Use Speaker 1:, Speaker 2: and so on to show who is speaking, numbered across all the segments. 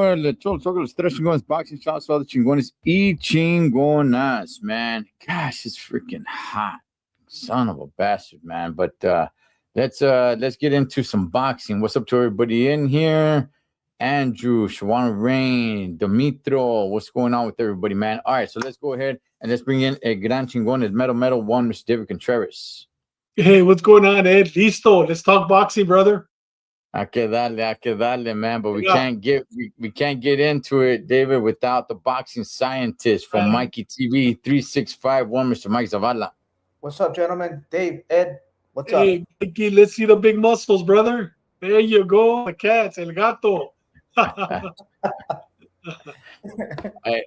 Speaker 1: le toco los tres chingones boxing shots, all the chingones y chingonas, man. Gosh, it's freaking hot. Son of a bastard, man. But let's get into some boxing. What's up to everybody in here? Andrew, Shawana Rain, Dimitro, what's going on with everybody, man? All right, so let's go ahead and let's bring in a gran chingones, metal one, Mr. David Contreras.
Speaker 2: Hey, what's going on, Ed? Listo. Let's talk boxing, brother.
Speaker 1: I que darle, man. But we can't get into it, David, without the boxing scientist from Mikey TV 3651, Mr. Mike Zavala.
Speaker 3: What's up, gentlemen? Dave, Ed, what's
Speaker 2: Hey,
Speaker 3: up?
Speaker 2: Mikey, let's see the big muscles, brother. There you go. The cats, el gato.
Speaker 1: Hey,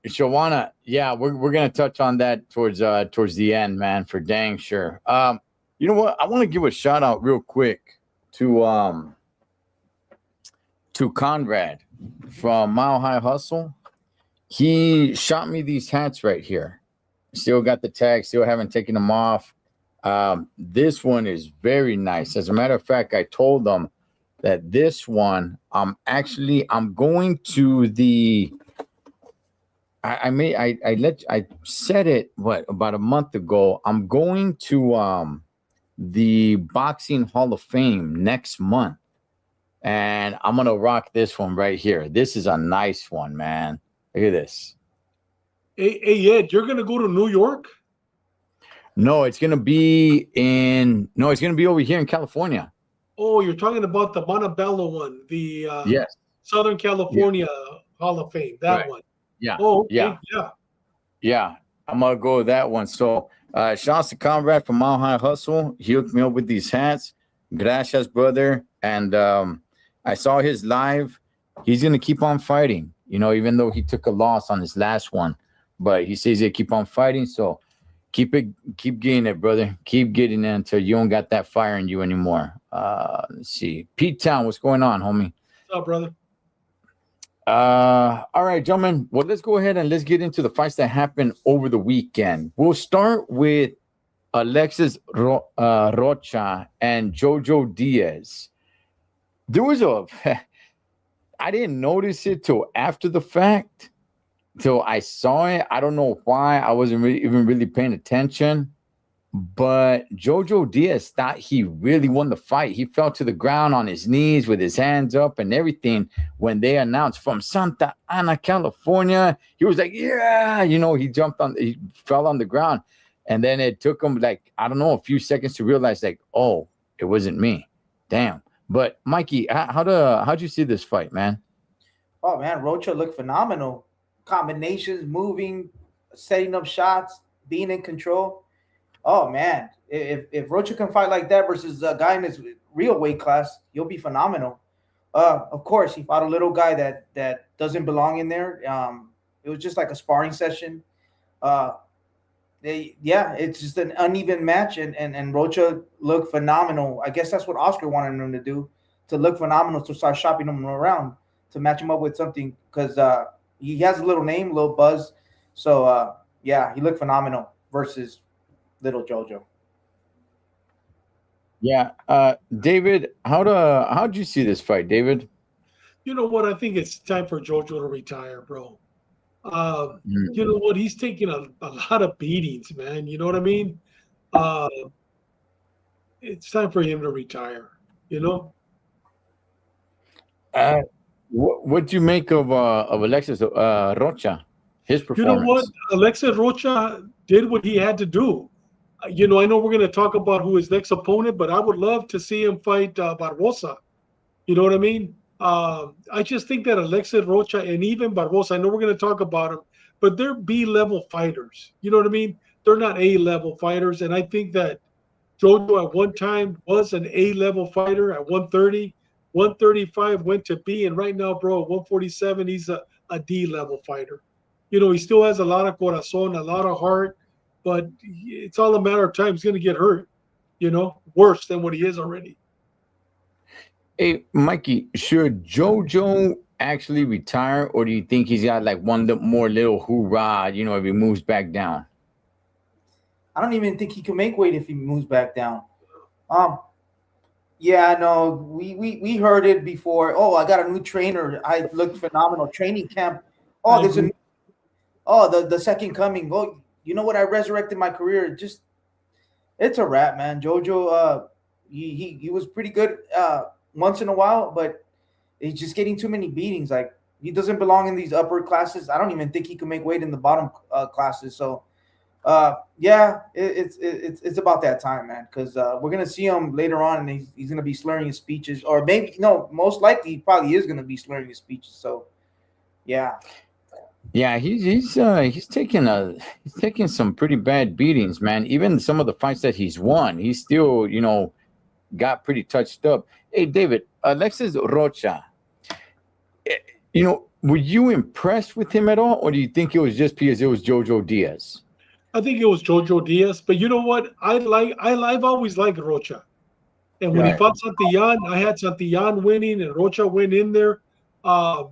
Speaker 1: Shawana, yeah, we're gonna touch on that towards the end, man, for dang sure. You know what? I want to give a shout out real quick to Conrad from Mile High Hustle. He shot me these hats right here. Still got the tag, still haven't taken them off. This one is very nice. As a matter of fact, I told them that this one, I'm going to the I said it about a month ago. I'm going to the Boxing Hall of Fame next month, and I'm gonna rock this one right here. This is a nice one, man. Look at this.
Speaker 2: Hey, Ed, you're gonna go to New York?
Speaker 1: No, it's gonna be over here in California.
Speaker 2: Oh, you're talking about the Montebello one, the
Speaker 1: yes,
Speaker 2: Southern California Hall of Fame. That one.
Speaker 1: Yeah.
Speaker 2: Oh, okay.
Speaker 1: Yeah. I'm gonna go with that one. So shouts to Conrad from Mile High Hustle. He hooked me up with these hats. Gracias, brother. And I saw his live. He's gonna keep on fighting, even though he took a loss on his last one. But he says he'll keep on fighting. So keep getting it, brother. Keep getting it until you don't got that fire in you anymore. Let's see. Pete Town, what's going on, homie?
Speaker 2: What's up, brother?
Speaker 1: All right, gentlemen. Well, let's go ahead and let's get into the fights that happened over the weekend. We'll start with Alexis Rocha and Jojo Diaz. There was I didn't notice it till after the fact, till I saw it. I don't know why. I wasn't even really paying attention. But Jojo Diaz thought he really won the fight. He fell to the ground on his knees with his hands up and everything when they announced from Santa Ana, California. He was like, yeah, he fell on the ground. And then it took him a few seconds to realize oh, it wasn't me. Damn. But Mikey, how'd you see this fight, man?
Speaker 3: Oh, man, Rocha looked phenomenal. Combinations, moving, setting up shots, being in control. Oh, man, if Rocha can fight like that versus a guy in his real weight class, he'll be phenomenal. Of course, he fought a little guy that doesn't belong in there. It was just like a sparring session. It's just an uneven match, and Rocha looked phenomenal. I guess that's what Oscar wanted him to do, to look phenomenal, to start shopping him around, to match him up with something, because he has a little name, a little buzz. So, he looked phenomenal versus little Jojo.
Speaker 1: Yeah. David, how'd you see this fight, David?
Speaker 2: You know what? I think it's time for Jojo to retire, bro. You know what? He's taking a lot of beatings, man. You know what I mean? It's time for him to retire,
Speaker 1: What do you make of Alexis Rocha? His performance.
Speaker 2: You know what? Alexis Rocha did what he had to do. I know we're going to talk about who his next opponent, but I would love to see him fight Barbosa. You know what I mean? I just think that Alexis Rocha and even Barbosa, I know we're going to talk about them, but they're B-level fighters. You know what I mean? They're not A-level fighters. And I think that Jojo at one time was an A-level fighter at 130. 135 went to B, and right now, bro, at 147, he's a D-level fighter. He still has a lot of corazon, a lot of heart, but it's all a matter of time. He's going to get hurt, worse than what he is already.
Speaker 1: Hey, Mikey, should Jojo actually retire, or do you think he's got one more little hoorah, if he moves back down?
Speaker 3: I don't even think he can make weight if he moves back down. Yeah, no, we heard it before. Oh, I got a new trainer. I looked phenomenal. Training camp.
Speaker 2: I
Speaker 3: Oh,
Speaker 2: agree.
Speaker 3: the second coming. Oh, you know what? I resurrected my career. Just it's a wrap, man. JoJo, he was pretty good once in a while, but he's just getting too many beatings. Like he doesn't belong in these upper classes. I don't even think he can make weight in the bottom classes. So yeah, it's about that time, man. Because we're gonna see him later on, and he's gonna be slurring his speeches, or maybe no, most likely he probably is gonna be slurring his speeches. So yeah,
Speaker 1: Yeah, he's taking some pretty bad beatings, man. Even some of the fights that he's won, he's still, got pretty touched up. Hey, David, Alexis Rocha, eh, were you impressed with him at all, or do you think it was just because it was Jojo Diaz?
Speaker 2: I think it was Jojo Diaz, but you know what? I've always liked Rocha. And when he
Speaker 1: Right.
Speaker 2: fought Santillan, I had Santillan winning and Rocha went in there. Uh,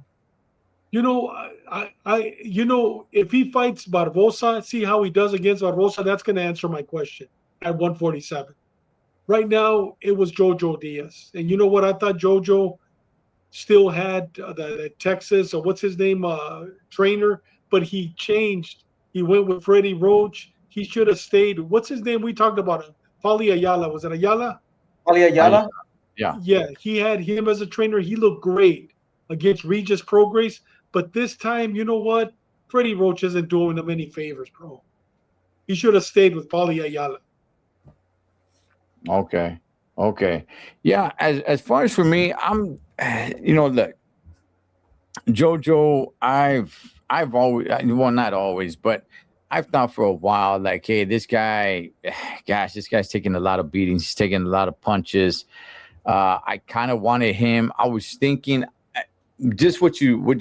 Speaker 2: if he fights Barbosa, see how he does against Barbosa, that's going to answer my question at 147. Right now, it was Jojo Diaz. And you know what? I thought Jojo still had the Texas, or what's his name, trainer, but he changed. He went with Freddie Roach. He should have stayed. What's his name? We talked about him. Paulie Ayala. Was it Ayala?
Speaker 3: Ali
Speaker 1: I
Speaker 3: Ayala.
Speaker 1: Yeah.
Speaker 2: Yeah, he had him as a trainer. He looked great against Regis Prograis. But this time, you know what? Freddie Roach isn't doing him any favors, bro. He should have stayed with Paulie Ayala.
Speaker 1: Okay. Okay. Yeah. As far as for me, I'm, look, Jojo, I've always, well, not always, but I've thought for a while, like, hey, this guy, gosh, this guy's taking a lot of beatings. He's taking a lot of punches. I kind of wanted him. I was thinking, just what you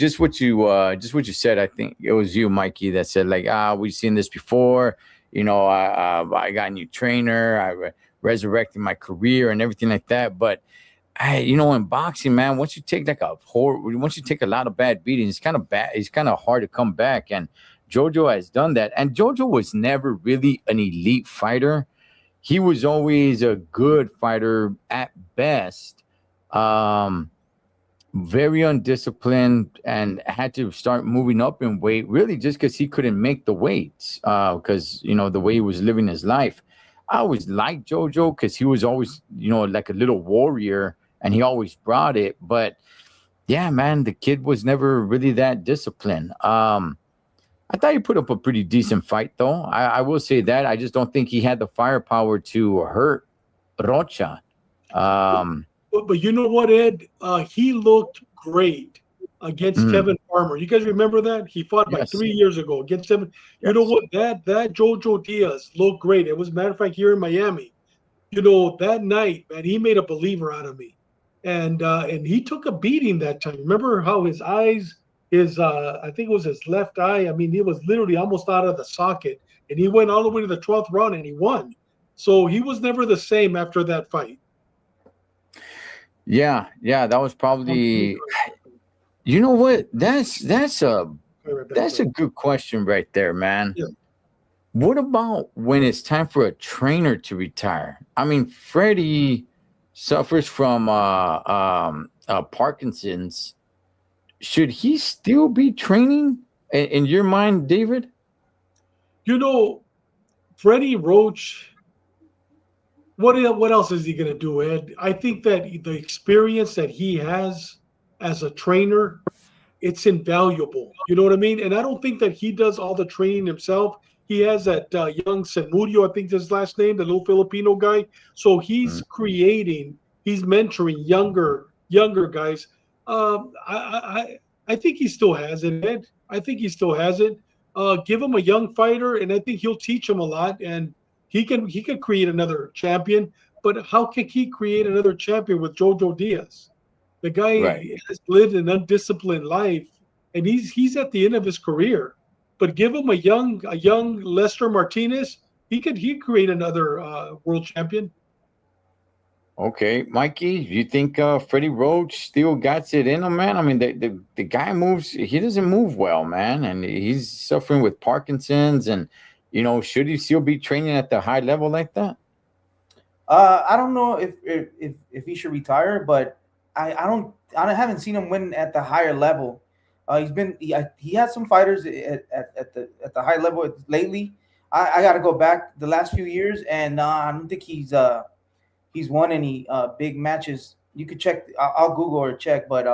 Speaker 1: said. I think it was you, Mikey, that said like, we've seen this before. I got a new trainer. Resurrected my career and everything like that. But in boxing, man, once you take a lot of bad beatings, it's kind of bad. It's kind of hard to come back. And Jojo has done that. And Jojo was never really an elite fighter. He was always a good fighter at best. Um, Very undisciplined and had to start moving up in weight really just because he couldn't make the weights because the way he was living his life. I always liked Jojo because he was always like a little warrior and he always brought it. But yeah, man, the kid was never really that disciplined. I thought he put up a pretty decent fight though. I will say that. I just don't think he had the firepower to hurt Rocha. um
Speaker 2: But you know what, Ed? He looked great against
Speaker 1: mm,
Speaker 2: Kevin Farmer. You guys remember that? He fought like
Speaker 1: yes,
Speaker 2: 3 years ago against Kevin. You know
Speaker 1: yes.
Speaker 2: what? That Jojo Diaz looked great. It was, matter of fact, here in Miami. That night, man, he made a believer out of me, and he took a beating that time. Remember how his eyes, I think it was his left eye. I mean, he was literally almost out of the socket, and he went all the way to the 12th round and he won. So he was never the same after that fight.
Speaker 1: Yeah, that was probably. You know what? That's a good question right there, man.
Speaker 2: Yeah.
Speaker 1: What about when it's time for a trainer to retire? I mean, Freddie suffers from Parkinson's. Should he still be training in your mind, David?
Speaker 2: You know, Freddie Roach. What else is he going to do, Ed? I think that the experience that he has as a trainer, it's invaluable. You know what I mean? And I don't think that he does all the training himself. He has that young Senmurio, I think is his last name, the little Filipino guy. So he's
Speaker 1: Mm.
Speaker 2: creating, he's mentoring younger guys. I think he still has it, Ed. I think he still has it. Give him a young fighter, and I think he'll teach him a lot. And he can create another champion. But how can he create another champion with Jojo Diaz? The
Speaker 1: Right.
Speaker 2: guy has lived an undisciplined life, and he's at the end of his career. But give him a young Lester Martinez, he create another world champion.
Speaker 1: Okay, Mikey, you think Freddie Roach still got it in him, man? I mean, the guy moves. He doesn't move well, man, and he's suffering with Parkinson's. And should he still be training at the high level like that?
Speaker 3: I don't know if he should retire, but I haven't seen him win at the higher level. He had some fighters at the high level lately. I got to go back the last few years, and I don't think he's won any big matches. You could check. I'll Google or check, but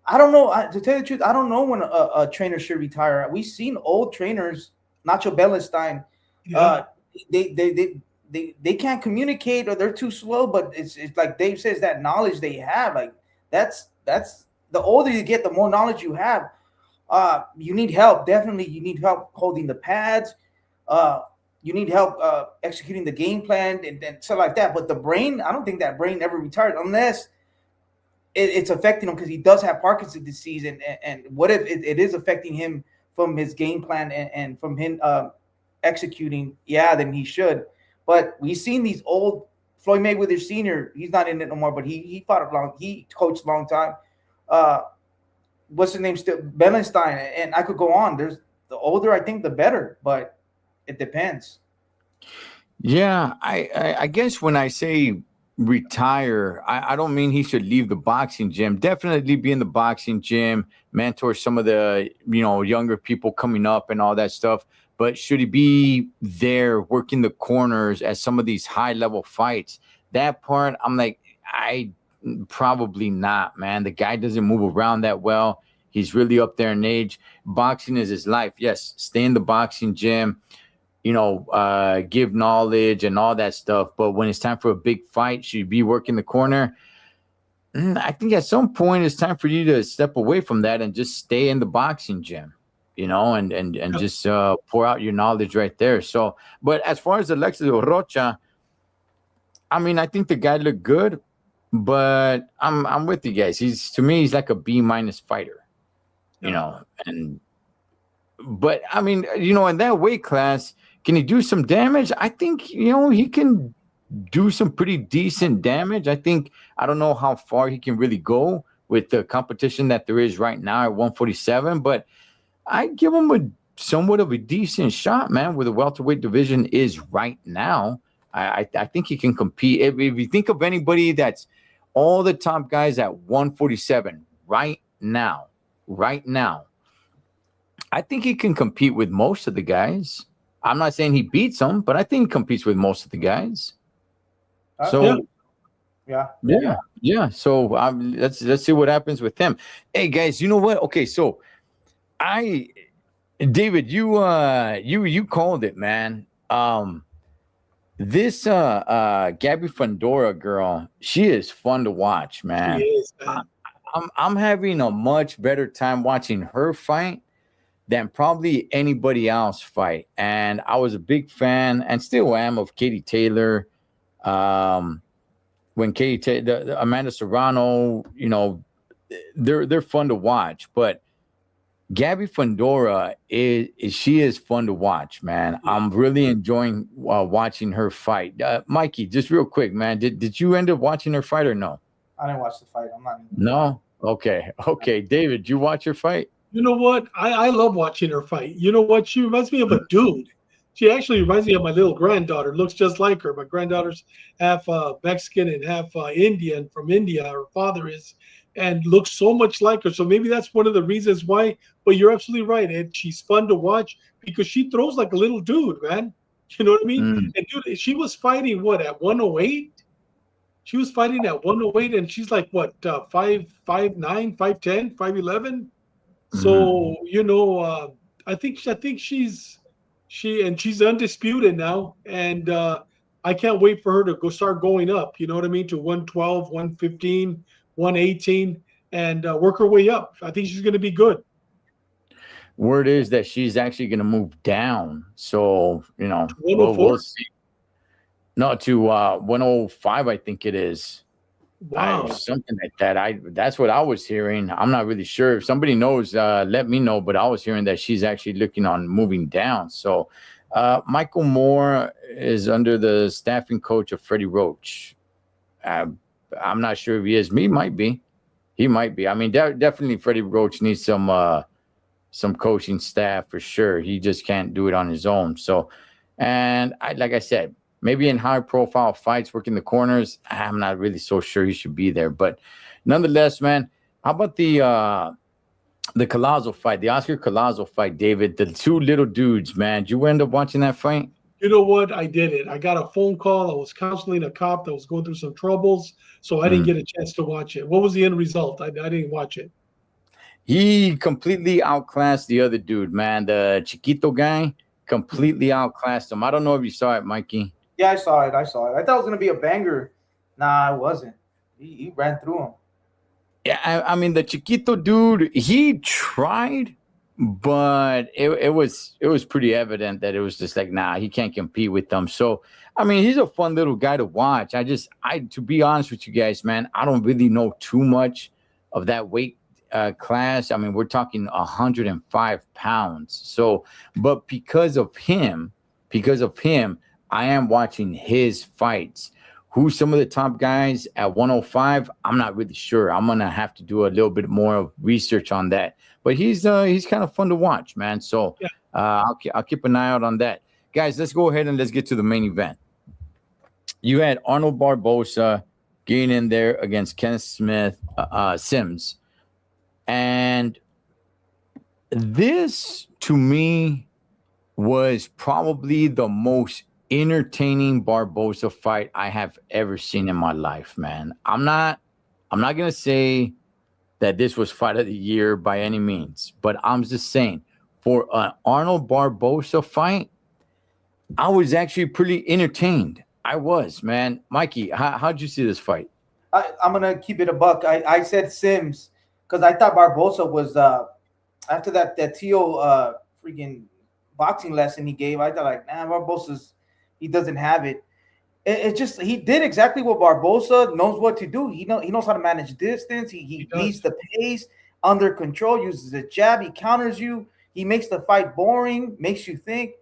Speaker 3: I don't know. To tell you the truth, I don't know when a trainer should retire. We've seen old trainers, Nacho Bellenstein.
Speaker 2: Yeah.
Speaker 3: They can't communicate or they're too slow. But it's like Dave says, that knowledge they have, like that's the older you get, the more knowledge you have. You need help. Definitely, you need help holding the pads. You need help executing the game plan and stuff like that. But the brain, I don't think that brain ever retires unless it's affecting him because he does have Parkinson's disease. And what if it is affecting him from his game plan and from him executing? Yeah, then he should. But we've seen these old Floyd Mayweather Sr. He's not in it no more, but he fought he coached a long time. What's his name still? Bellenstein, and I could go on. There's the older I think the better, but it depends.
Speaker 1: Yeah, I guess when I say retire, I don't mean he should leave the boxing gym. Definitely be in the boxing gym, mentor some of the younger people coming up and all that stuff. But should he be there working the corners at some of these high level fights? That part, I'm like, I probably not, man. The guy doesn't move around that well. He's really up there in age. Boxing is his life. Yes, stay in the boxing gym, give knowledge and all that stuff. But when it's time for a big fight, should you be working the corner? I think at some point it's time for you to step away from that and just stay in the boxing gym, and just pour out your knowledge right there. So, but as far as Alexis Rocha, I mean, I think the guy looked good, but I'm with you guys. To me, he's like a B- fighter, but I mean, in that weight class, can he do some damage? I think, he can do some pretty decent damage. I don't know how far he can really go with the competition that there is right now at 147, but I give him a somewhat of a decent shot, man, where the welterweight division is right now. I think he can compete. If you think of anybody that's all the top guys at 147 right now, I think he can compete with most of the guys. I'm not saying he beats them, but I think he competes with most of the guys. So, yeah. So let's see what happens with him. Hey guys, you know what? Okay, so David, you called it, man. This Gabby Fundora girl, she is fun to watch, man.
Speaker 2: She is, man.
Speaker 1: I'm having a much better time watching her fight than probably anybody else fight. And I was a big fan and still am of Katie Taylor. When Amanda Serrano, they're fun to watch, but Gabby Fundora is fun to watch, man. I'm really enjoying watching her fight. Mikey, just real quick, man, did you end up watching her fight or no?
Speaker 3: I didn't watch the fight. I'm not.
Speaker 1: No? Okay. David, did you watch her fight?
Speaker 2: You know what? I love watching her fight. You know what? She reminds me of a dude. She actually reminds me of my little granddaughter. Looks just like her. My granddaughter's half Mexican and half Indian from India. Her father is, and looks so much like her. So maybe that's one of the reasons why. But you're absolutely right, Ed. She's fun to watch because she throws like a little dude, man. You know what I mean? And dude, she was fighting at 108? She was fighting at 108, and she's like what, 5'9", 5'10", 5'11". So I think she's undisputed now, and I can't wait for her to start going up. You know what I mean, to 112, 115, 118, and work her way up. I think she's going to be good.
Speaker 1: Word is that she's actually going to move down. So we'll see. No, to 105, I think it is.
Speaker 2: Wow.
Speaker 1: Something like that. That's what I was hearing. I'm not really sure. If somebody knows, let me know. But I was hearing that she's actually looking on moving down. So Michael Moore is under the staffing coach of Freddie Roach. I'm not sure if he is. He might be. I mean, definitely Freddie Roach needs some coaching staff for sure. He just can't do it on his own. So, and like I said, Maybe in high-profile fights, working the corners, I'm not really so sure he should be there. But nonetheless, man, how about the Collazo fight, the Oscar Collazo fight, David? The two little dudes, man. Did you end up watching that fight?
Speaker 2: You know what? I did it. I got a phone call. I was counseling a cop that was going through some troubles, so I didn't get a chance to watch it. What was the end result? I didn't watch it.
Speaker 1: He completely outclassed the other dude, man. The Chiquito guy completely outclassed him. I don't know if you saw it, Mikey.
Speaker 3: Yeah, I saw it. I thought it was gonna be a banger. Nah, it wasn't. He ran through him.
Speaker 1: Yeah, I mean the Chiquito dude, he tried, but it was pretty evident that it was just like, nah, he can't compete with them. So I mean, he's a fun little guy to watch. To be honest with you guys, man, I don't really know too much of that weight class. I mean, we're talking 105 pounds. So, but because of him, I am watching his fights. Who's some of the top guys at 105? I'm not really sure. I'm gonna have to do a little bit more of research on that. But he's kind of fun to watch, man. So I'll keep an eye out on that. Guys, let's go ahead and let's get to the main event. You had Arnold Barboza getting in there against Kenneth Sims. And this, to me, was probably the most entertaining Barboza fight I have ever seen in my life, man. I'm not gonna say that this was fight of the year by any means, but I'm just saying for an Arnold Barboza fight, I was actually pretty entertained. I was, man. Mikey, how'd you see this fight?
Speaker 3: I'm gonna keep it a buck. I said Sims because I thought Barboza was after that Tio freaking boxing lesson he gave. I thought like, nah, Barboza's he doesn't have it. It just he did exactly what Barboza knows what to do. He knows how to manage distance. He leads the pace under control, uses a jab, he counters you, he makes the fight boring, makes you think.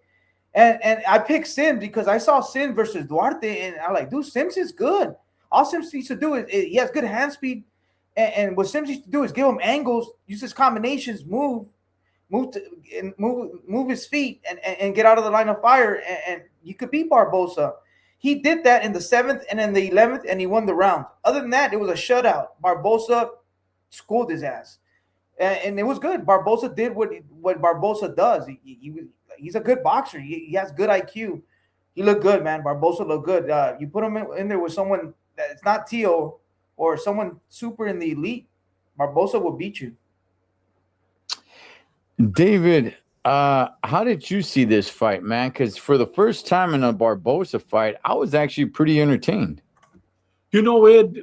Speaker 3: And I picked Sims because I saw Sims versus Duarte, and I'm like, dude, Sims is good. All Sims needs to do is he has good hand speed, and what Sims needs to do is give him angles, use his combinations, move his feet, and get out of the line of fire, and you could beat Barboza. He did that in the 7th and in the 11th, and he won the round. Other than that, it was a shutout. Barboza schooled his ass, and it was good. Barboza did what Barboza does. He's a good boxer. He has good IQ. He looked good, man. Barboza looked good. You put him in there with someone that's not Tio or someone super in the elite, Barboza will beat you.
Speaker 1: David, how did you see this fight, man? Because for the first time in a Barboza fight, I was actually pretty entertained.
Speaker 2: You know, Ed,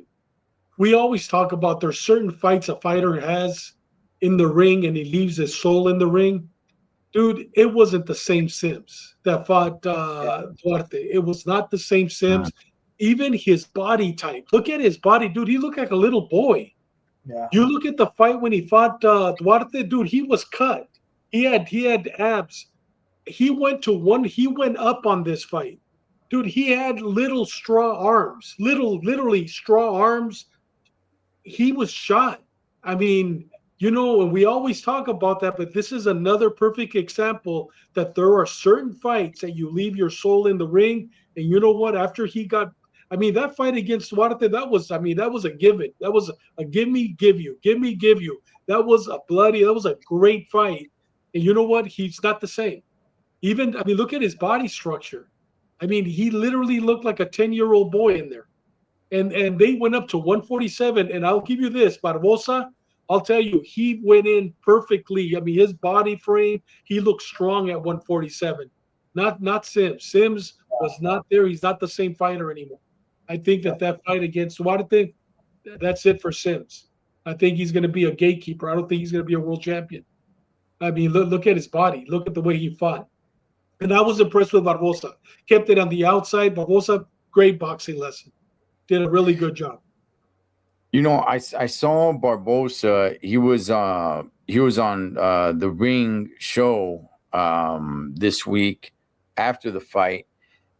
Speaker 2: we always talk about there's certain fights a fighter has in the ring and he leaves his soul in the ring. Dude, it wasn't the same Sims that fought Duarte. It was not the same Sims. Even his body type. Look at his body, dude. He looked like a little boy.
Speaker 3: Yeah.
Speaker 2: You look at the fight when he fought Duarte, dude. He was cut. He had abs. He went up on this fight, dude. He had little straw arms, literally straw arms. He was shot. I mean, you know, and we always talk about that, but this is another perfect example that there are certain fights that you leave your soul in the ring. And you know what? After he got, I mean, that fight against Duarte, that was a given. That was a give me, give you. That was a great fight. And you know what? He's not the same. Even, I mean, look at his body structure. I mean, he literally looked like a 10-year-old boy in there. And they went up to 147. And I'll give you this, Barboza, I'll tell you, he went in perfectly. I mean, his body frame, he looked strong at 147. Not Sims. Sims was not there. He's not the same fighter anymore. I think that fight against Duarte, that's it for Sims. I think he's going to be a gatekeeper. I don't think he's going to be a world champion. I mean, look at his body. Look at the way he fought. And I was impressed with Barboza. Kept it on the outside. Barboza, great boxing lesson. Did a really good job.
Speaker 1: You know, I saw Barboza. He was on the Ring show this week after the fight,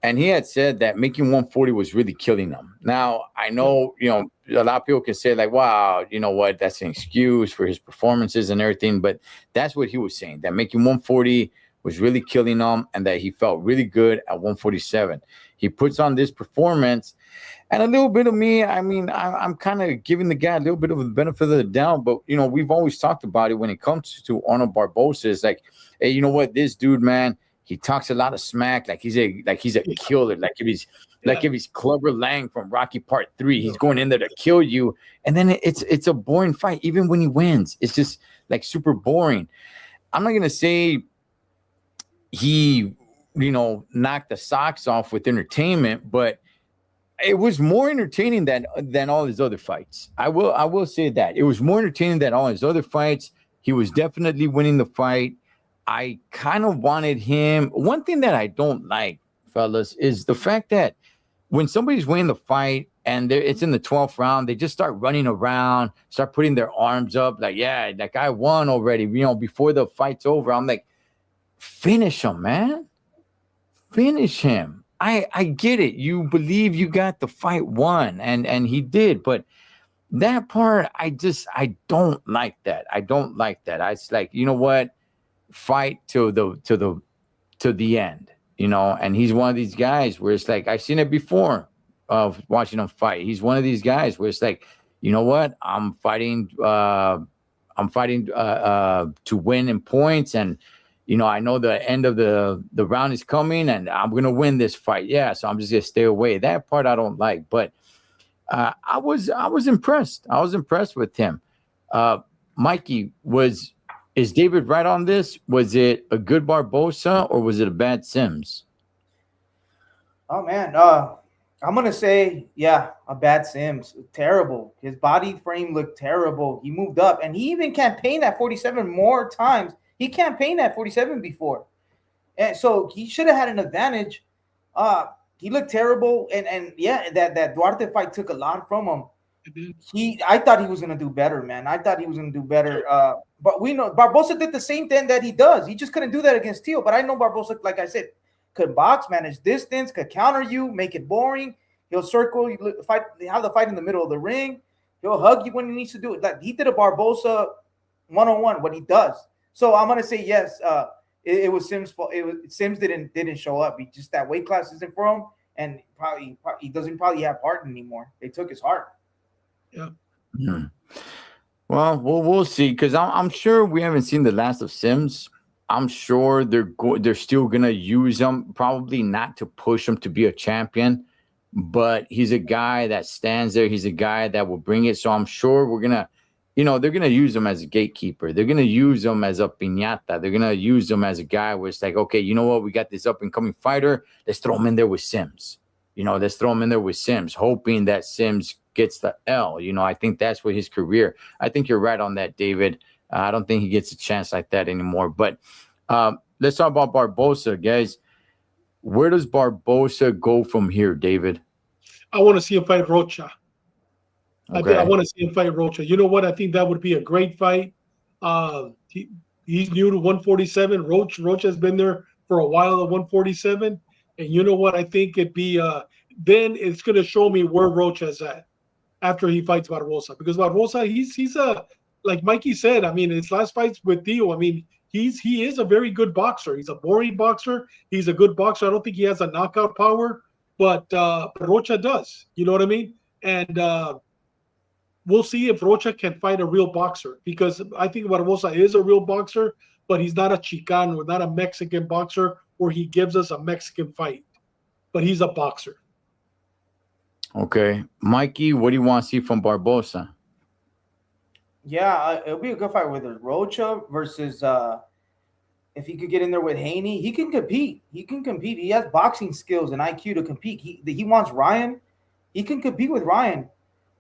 Speaker 1: and he had said that making 140 was really killing him. Now, I know, you know, a lot of people can say like, wow, you know what, that's an excuse for his performances and everything, but that's what he was saying, that making 140 was really killing him and that he felt really good at 147. He puts on this performance. And a little bit of me, I mean, I'm kind of giving the guy a little bit of the benefit of the doubt. But, you know, we've always talked about it when it comes to Arnold Barboza. It's like, hey, you know what? This dude, man, he talks a lot of smack. Like he's a killer. Like if he's Clubber Lang from Rocky Part 3, he's going in there to kill you. And then it's a boring fight. Even when he wins, it's just like super boring. I'm not going to say he, you know, knocked the socks off with entertainment, but it was more entertaining than all his other fights. I will say that. It was more entertaining than all his other fights. He was definitely winning the fight. I kind of wanted him. One thing that I don't like, fellas, is the fact that when somebody's winning the fight and it's in the 12th round, they just start running around, start putting their arms up like, yeah, like I won already, you know, before the fight's over. I'm like, finish him, man. Finish him. I get it. You believe you got the fight won, and he did, but that part, I don't like that. I don't like that. It's like, you know what? Fight to the end, you know. And he's one of these guys where it's like, I've seen it before of watching him fight. He's one of these guys where it's like, you know what? I'm fighting to win in points, and you know, I know the end of the round is coming and I'm going to win this fight. Yeah. So I'm just going to stay away. That part I don't like, but I was impressed. I was impressed with him. Mikey, is David right on this? Was it a good Barboza or was it a bad Sims?
Speaker 3: Oh man. I'm going to say, yeah, a bad Sims. Terrible. His body frame looked terrible. He moved up and he even campaigned at 47 more times. He campaigned at 47 before. And so he should have had an advantage. He looked terrible. And yeah, that Duarte fight took a lot from him. I thought he was going to do better, man. I thought he was going to do better. But we know Barboza did the same thing that he does. He just couldn't do that against Teal. But I know Barboza, like I said, could box, manage distance, could counter you, make it boring. He'll circle, have the fight in the middle of the ring. He'll hug you when he needs to do it. Like he did a Barboza one-on-one, what he does. So I'm gonna say yes. It was Sims' fault. Sims didn't show up. He just, that weight class isn't for him, and he doesn't have heart anymore. They took his heart.
Speaker 2: Yeah.
Speaker 1: Hmm. Well, we'll see, because I'm sure we haven't seen the last of Sims. I'm sure they're still gonna use him, probably not to push him to be a champion, but he's a guy that stands there. He's a guy that will bring it. So I'm sure we're gonna. You know, they're going to use him as a gatekeeper. They're going to use him as a piñata. They're going to use him as a guy where it's like, okay, you know what? We got this up-and-coming fighter. Let's throw him in there with Sims. You know, let's throw him in there with Sims, hoping that Sims gets the L. You know, I think that's what his career. I think you're right on that, David. I don't think he gets a chance like that anymore. But let's talk about Barboza, guys. Where does Barboza go from here, David?
Speaker 2: I want to see him fight Rocha.
Speaker 1: Okay.
Speaker 2: I want to see him fight Rocha. You know what? I think that would be a great fight. He's new to 147. Rocha has been there for a while at 147. And you know what? I think it'd be then it's going to show me where Rocha's at after he fights Barboza. Because Barboza, he's a, like Mikey said, I mean, his last fights with Theo, I mean, he is a very good boxer. He's a boring boxer. He's a good boxer. I don't think he has a knockout power, but Rocha does. You know what I mean? And we'll see if Rocha can fight a real boxer, because I think Barboza is a real boxer, but he's not a Chicano, not a Mexican boxer where he gives us a Mexican fight. But he's a boxer.
Speaker 1: Okay. Mikey, what do you want to see from Barboza?
Speaker 3: Yeah, it'll be a good fight with Rocha versus if he could get in there with Haney. He can compete. He has boxing skills and IQ to compete. He wants Ryan. He can compete with Ryan.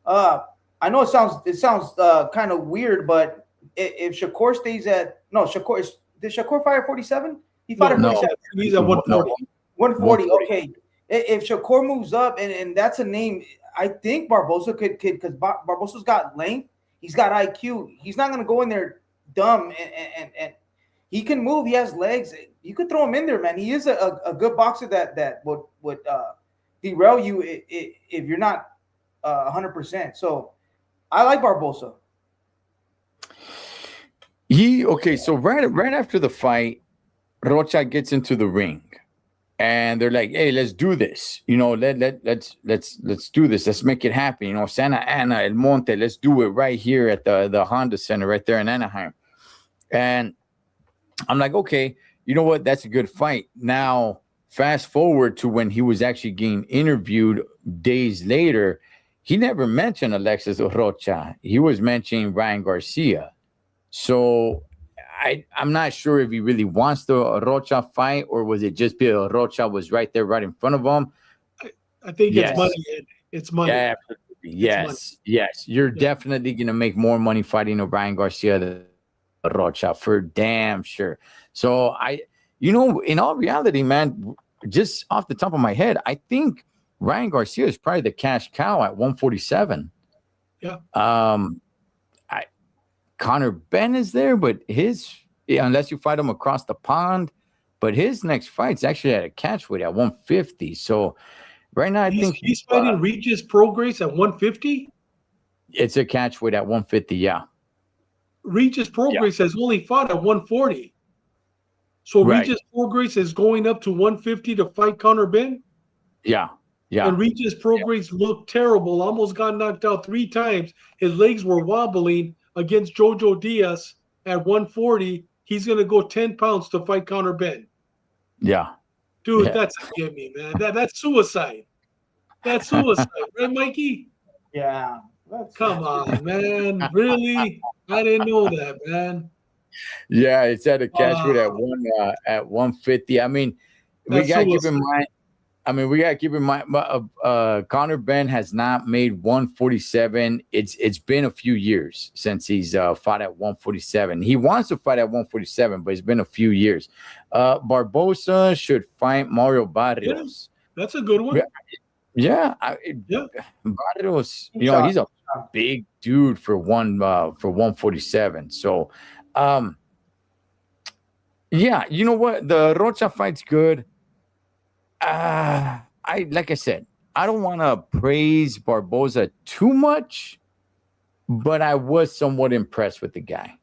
Speaker 3: I know it sounds kind of weird, but if Shakur stays at did Shakur fight at 47? He fought at 47.
Speaker 2: He's at 140.
Speaker 3: 140. Okay. If Shakur moves up and that's a name, I think Barboza could, because Barboza's got length, he's got IQ. He's not gonna go in there dumb, and he can move. He has legs. You could throw him in there, man. He is a good boxer that would derail you if you're not 100%. So I like Barboza.
Speaker 1: So right after the fight, Rocha gets into the ring. and they're like, "Hey, let's do this. Let's do this. Let's make it happen. Santa Ana, El Monte. Let's do it right here at the Honda Center right there in Anaheim." And I'm like, okay, you know what? That's a good fight. Now, fast forward to when he was actually getting interviewed days later, he never mentioned Alexis Rocha. He was mentioning Ryan Garcia. So I'm not sure if he really wants the Rocha fight, or was it just because Rocha was right there, right in front of him?
Speaker 2: I think
Speaker 1: Yes.
Speaker 2: it's money. It's money.
Speaker 1: Yeah, yes, yes. You're definitely going to make more money fighting a Ryan Garcia than Rocha, for damn sure. So in all reality, man, just off the top of my head, I think Ryan Garcia is probably the cash cow at 147.
Speaker 2: Yeah.
Speaker 1: Conor Benn is there, but unless you fight him across the pond, but his next fight's actually at a catchweight at 150. So right now, I think
Speaker 2: he's fighting Regis Prograis at 150.
Speaker 1: It's a catchweight at 150. Yeah.
Speaker 2: Regis Prograis has only fought at 140. So Regis Prograis is going up to 150 to fight Conor Benn?
Speaker 1: Yeah. Yeah.
Speaker 2: And Regis Prograis looked terrible, almost got knocked out 3 times. His legs were wobbling against Jojo Diaz at 140. He's going to go 10 pounds to fight Conor Benn.
Speaker 1: Yeah.
Speaker 2: Dude, that's a gimme, man. That's suicide. That's suicide. Right, Mikey?
Speaker 3: Yeah.
Speaker 2: Come on, man. Really? I didn't know that, man.
Speaker 1: Yeah, it's at a catchweight at 150. I mean, we got to keep in mind. Conor Benn has not made 147. It's been a few years since he's fought at 147. He wants to fight at 147, but it's been a few years. Barbosa should fight Mario Barrios.
Speaker 2: Yeah, that's a good one.
Speaker 1: Yeah, Barrios, he's a big dude for 147. So, yeah, you know what? The Rocha fight's good. Like I said, I don't want to praise Barbosa too much, but I was somewhat impressed with the guy.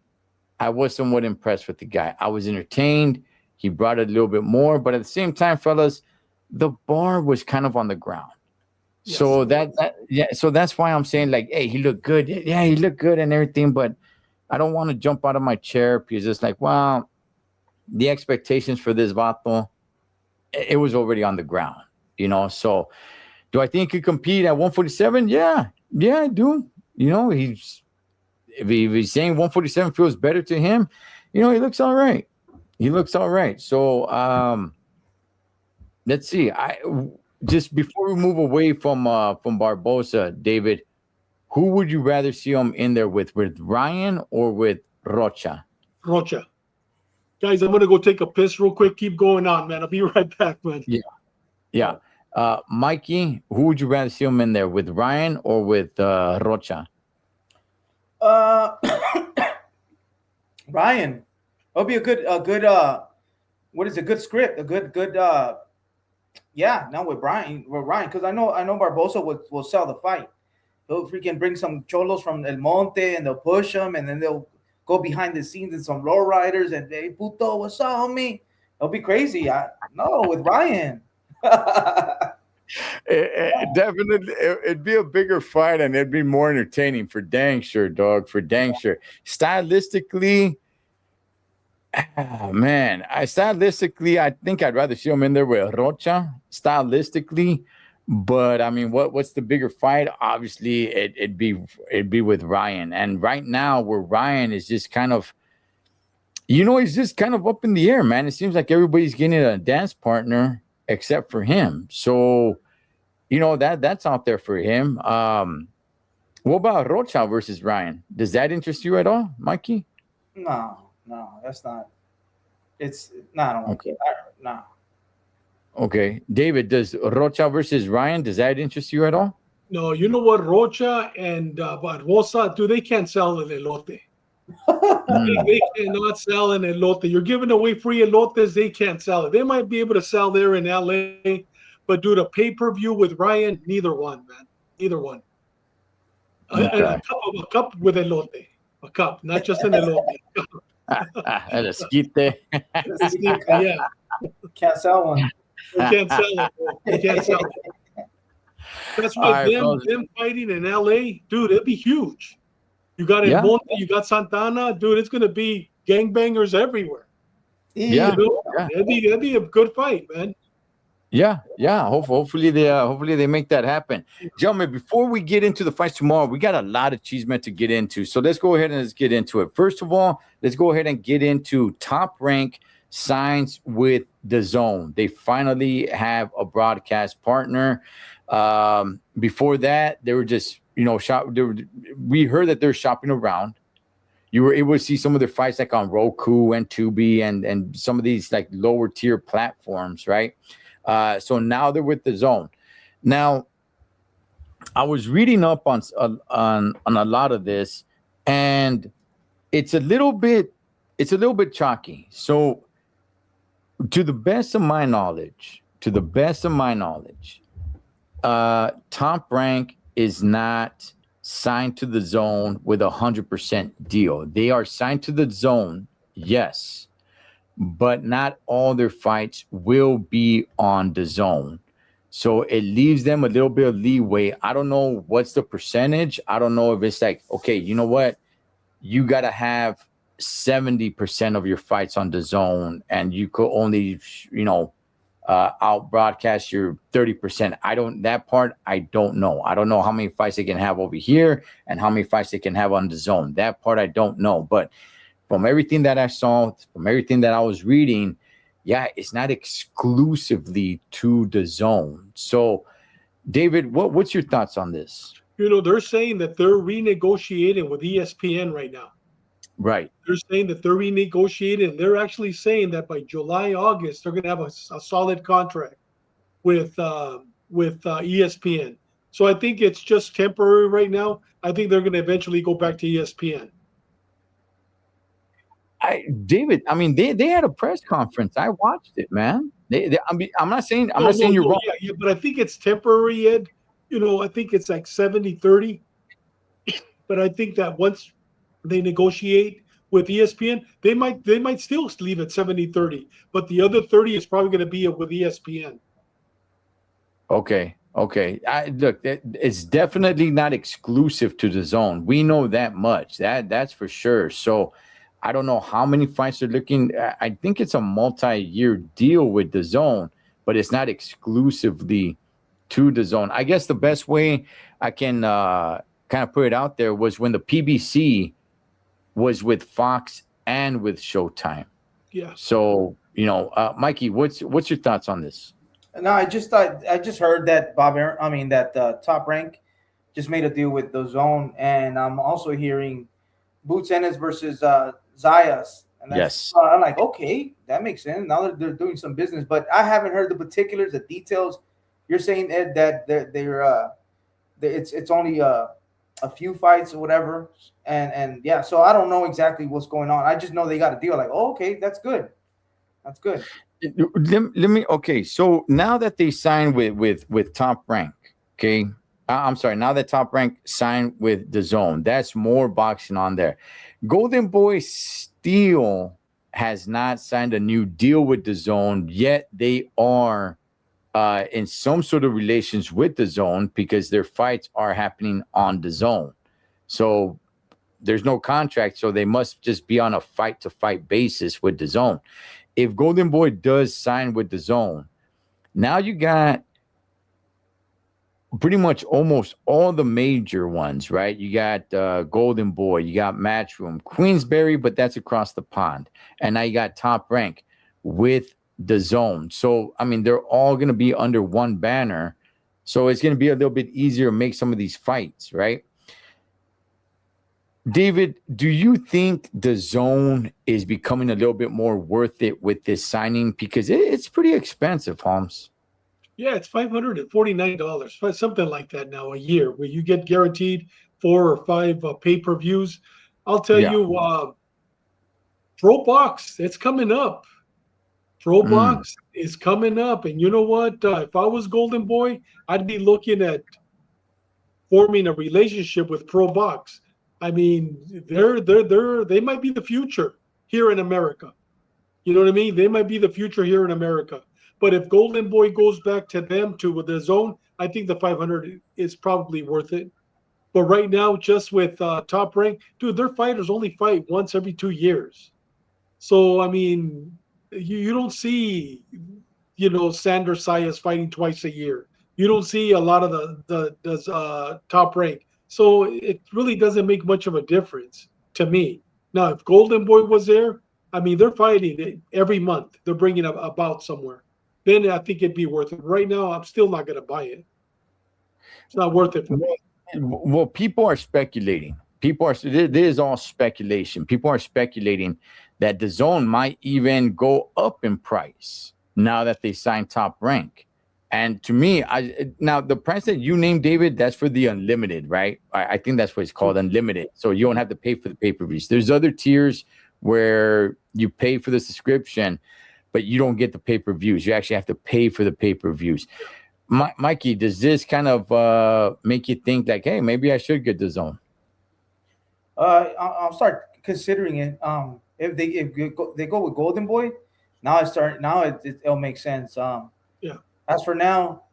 Speaker 1: I was entertained. He brought it a little bit more, but at the same time, fellas, the bar was kind of on the ground. Yes. So so that's why I'm saying, like, hey, he looked good. Yeah, he looked good and everything, but I don't want to jump out of my chair because it's like, well, the expectations for this vato, it was already on the ground, So do I think he could compete at 147? Yeah, I do. If he's saying 147 feels better to him, he looks all right. So let's see. Just before we move away from Barbosa, David, who would you rather see him in there with Ryan or with Rocha?
Speaker 2: Rocha. Guys, I'm going to go take a piss real quick. Keep going on, man. I'll be right back, man.
Speaker 1: Yeah. Mikey, who would you rather see him in there, with Ryan or with Rocha?
Speaker 3: Ryan. It'll be a good what is a good script? A good now with Ryan, because I know Barbosa will sell the fight. He'll freaking bring some cholos from El Monte and they'll push them, and then they'll go behind the scenes and some lowriders and hey puto, what's up, homie? It'll be crazy. With Ryan.
Speaker 1: Definitely, it'd be a bigger fight and it'd be more entertaining, for dang sure, dog. For dang sure. Stylistically, man, I think I'd rather see him in there with Rocha stylistically. But I mean, what's the bigger fight? Obviously, it'd be with Ryan. And right now, where Ryan is just kind of, he's just kind of up in the air, man. It seems like everybody's getting a dance partner except for him. So, that's out there for him. What about Rocha versus Ryan? Does that interest you at all, Mikey?
Speaker 3: No, that's not. It's not. I don't like it. No.
Speaker 1: Okay, David, does Rocha versus Ryan, does that interest you at all?
Speaker 2: No, you know what? Rocha and Barbosa, they can't sell an elote. They cannot sell an elote. You're giving away free elotes. They can't sell it. They might be able to sell there in LA, but do the pay-per-view with Ryan, neither one, man. Neither one. Okay. A cup with elote. A cup, not just an elote.
Speaker 1: El esquite.
Speaker 3: Yeah. Can't sell one.
Speaker 2: They can't sell it, bro. They can't sell it. That's
Speaker 1: All
Speaker 2: why
Speaker 1: right, fellas.
Speaker 2: them fighting in LA, dude, it'd be huge. You got El
Speaker 1: Yeah.
Speaker 2: Monte, you got Santana, dude. It's gonna be gangbangers everywhere.
Speaker 1: Yeah.
Speaker 2: You know,
Speaker 1: Yeah.
Speaker 2: that'd be a good fight, man.
Speaker 1: Yeah, yeah. Hopefully they make that happen, gentlemen. Before we get into the fights tomorrow, we got a lot of cheese men to get into. So let's go ahead and let's get into it. First of all, let's go ahead and get into Top Rank signs with DAZN. They finally have a broadcast partner. Before that, they were just we heard that they're shopping around. You were able to see some of their fights like on Roku and Tubi and some of these like lower tier platforms, right? So now they're with DAZN. Now, I was reading up on a lot of this, and it's a little bit chalky. So, to the best of my knowledge, Top Rank is not signed to DAZN with 100% deal. They are signed to DAZN, yes, but not all their fights will be on DAZN. So it leaves them a little bit of leeway. I don't know what's the percentage. I don't know if it's like, okay, you know what? You got to have 70% of your fights on DAZN, and you could only, out broadcast your 30%. That part I don't know. I don't know how many fights they can have over here and how many fights they can have on DAZN. That part I don't know. But from everything that I saw, from everything that I was reading, yeah, it's not exclusively to DAZN. So, David, what's your thoughts on this?
Speaker 2: They're saying that they're renegotiating with ESPN right now.
Speaker 1: Right.
Speaker 2: They're saying that they're renegotiating. And they're actually saying that by July, August, they're going to have a solid contract with ESPN. So I think it's just temporary right now. I think they're going to eventually go back to ESPN.
Speaker 1: David, I mean, they had a press conference. I watched it, man. I'm not saying you're wrong.
Speaker 2: Yeah, but I think it's temporary, Ed. I think it's like 70-30. But I think that once they negotiate with ESPN, they might still leave it 70-30. But the other 30 is probably going to be with ESPN.
Speaker 1: Okay. Look, it's definitely not exclusive to DAZN. We know that much. That's for sure. So I don't know how many fights they're looking. I think it's a multi-year deal with DAZN, but it's not exclusively to DAZN. I guess the best way I can kind of put it out there was when the PBC was with Fox and with Showtime.
Speaker 2: Yeah.
Speaker 1: So Mikey, what's your thoughts on this?
Speaker 3: No, I just heard that Top Rank just made a deal with DAZN, and I'm also hearing Boots Ennis versus Zayas. And
Speaker 1: yes.
Speaker 3: I'm like, okay, that makes sense. Now they're doing some business, but I haven't heard the particulars, the details. You're saying, Ed, that it's only a few fights or whatever, and yeah. So I don't know exactly what's going on. I just know they got a deal. Like, oh, okay, that's good. That's good.
Speaker 1: Let me. Okay, so now that they signed with Top Rank, okay. I'm sorry. Now that Top Rank signed with DAZN, that's more boxing on there. Golden Boy still has not signed a new deal with DAZN, yet they are in some sort of relations with DAZN because their fights are happening on DAZN. So there's no contract, so they must just be on a fight-to-fight basis with DAZN. If Golden Boy does sign with DAZN, now you got pretty much almost all the major ones, right? You got Golden Boy, you got Matchroom, Queensberry, but that's across the pond. And now you got Top Rank with DAZN. So, I mean, they're all going to be under one banner. So it's going to be a little bit easier to make some of these fights, right? David, do you think DAZN is becoming a little bit more worth it with this signing? Because it's pretty expensive, Holmes.
Speaker 2: Yeah, it's $549, something like that now a year, where you get guaranteed 4 or 5 pay-per-views. I'll tell you, Pro Box, it's coming up. Pro Box is coming up, and you know what? If I was Golden Boy, I'd be looking at forming a relationship with Pro Box. I mean, they might be the future here in America. You know what I mean? They might be the future here in America. But if Golden Boy goes back to them to the zone, I think the 500 is probably worth it. But right now, just with Top Rank, dude, their fighters only fight once every 2 years. So I mean, you don't see, Sander Sayas fighting twice a year. You don't see a lot of the Top Rank. So it really doesn't make much of a difference to me. Now, if Golden Boy was there, I mean, they're fighting every month. They're bringing up a bout somewhere. Then I think it'd be worth it. Right now, I'm still not going to buy it. It's not worth it for me.
Speaker 1: Well, people are speculating. This is all speculation. People are speculating that the zone might even go up in price now that they signed Top Rank. And to me, now the price that you named, David, that's for the unlimited, right? I think that's what it's called, unlimited. So you don't have to pay for the pay-per-views. There's other tiers where you pay for the subscription, but you don't get the pay-per-views. You actually have to pay for the pay-per-views. Mikey, does this kind of make you think like, hey, maybe I should get the zone?
Speaker 3: I'll start considering it. If they go with Golden Boy, it'll make sense.
Speaker 2: Yeah.
Speaker 3: As for now,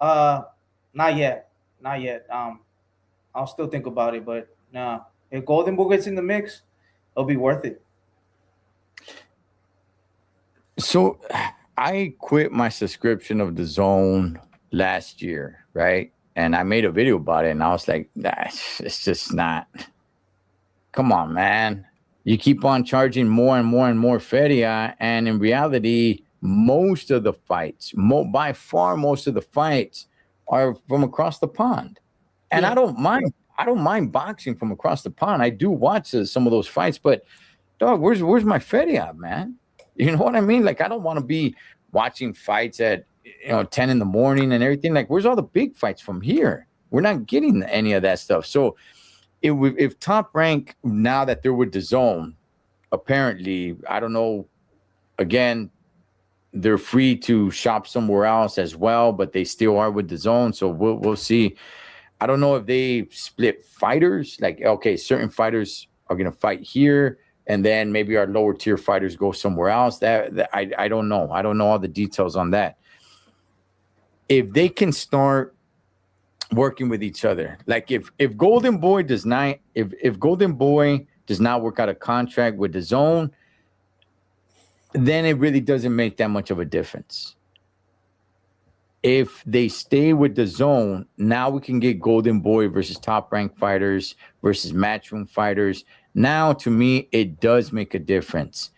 Speaker 3: not yet. I'll still think about it, but nah. If Golden Boy gets in the mix, it'll be worth it.
Speaker 1: So I quit my subscription of the zone last year, right? And I made a video about it, and I was like, nah, it's just not. Come on, man. You keep on charging more and more and more feria, and in reality, most of the fights, by far most of the fights, are from across the pond. And
Speaker 2: Yeah.
Speaker 1: I don't mind boxing from across the pond. I do watch some of those fights, but dog, where's my feria, man? You know what I mean? Like, I don't want to be watching fights at 10 in the morning and everything. Like, where's all the big fights from here? We're not getting any of that stuff. So if Top Rank, now that they're with the zone, apparently, I don't know, again, they're free to shop somewhere else as well, but they still are with the zone. So we'll see. I don't know if they split fighters, like, okay, certain fighters are going to fight here, and then maybe our lower tier fighters go somewhere else. That I don't know. I don't know all the details on that. If they can start working with each other, like if Golden Boy does not, if Golden Boy does not work out a contract with the zone, then it really doesn't make that much of a difference. If they stay with the zone, now we can get Golden Boy versus Top Rank fighters versus Matchroom fighters. Now, to me, it does make a difference.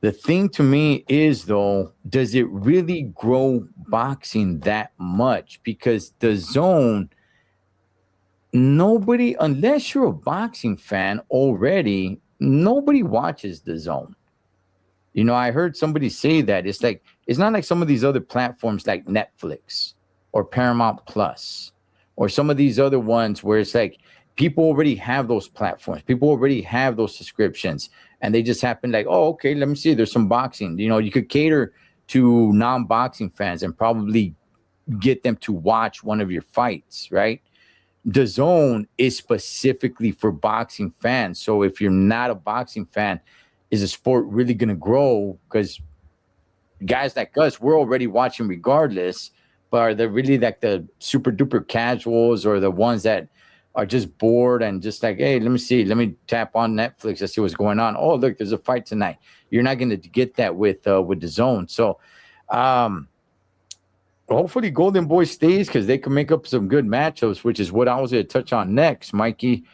Speaker 1: The thing to me is, though, does it really grow boxing that much? Because the zone, nobody, unless you're a boxing fan already, nobody watches the zone. I heard somebody say that it's not like some of these other platforms like Netflix or Paramount Plus or some of these other ones where it's like people already have those platforms. People already have those subscriptions, and they just happen like, oh, okay, let me see. There's some boxing. You could cater to non-boxing fans and probably get them to watch one of your fights, right? The zone is specifically for boxing fans. So if you're not a boxing fan, is a sport really going to grow? Because guys like us, we're already watching regardless, but are they really like the super duper casuals or the ones that are just bored and just like, hey, let me tap on Netflix, let's see what's going on. Oh, look, there's a fight tonight. You're not going to get that with the zone. So hopefully Golden Boy stays, because they can make up some good matchups, which is what I was going to touch on next, Mikey.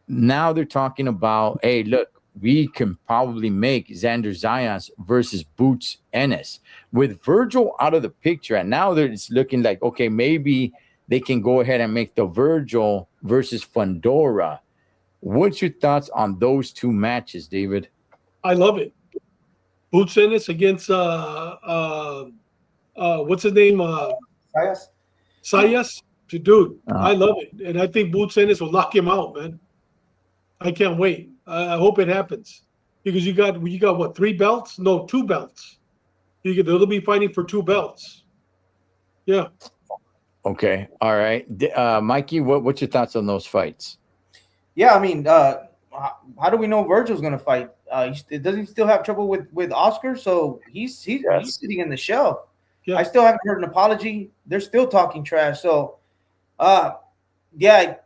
Speaker 1: Now they're talking about, hey, look, we can probably make Xander Zayas versus Boots Ennis with Virgil out of the picture. And now it's looking like, okay, maybe they can go ahead and make the Virgil versus Fundora. What's your thoughts on those two matches, David?
Speaker 2: I love it. Boots Ennis against what's his name? Sayas. Dude, I love it. And I think Boots Ennis will knock him out, man. I can't wait. I hope it happens, because you got what, 3 belts? No, 2 belts. They'll be fighting for 2 belts. Yeah.
Speaker 1: Okay. All right. Mikey, what's your thoughts on those fights?
Speaker 3: Yeah, I mean, how do we know Virgil's going to fight? Doesn't he still have trouble with Oscar? So he's sitting in the shelf.
Speaker 2: Yeah.
Speaker 3: I still haven't heard an apology. They're still talking trash. So, yeah,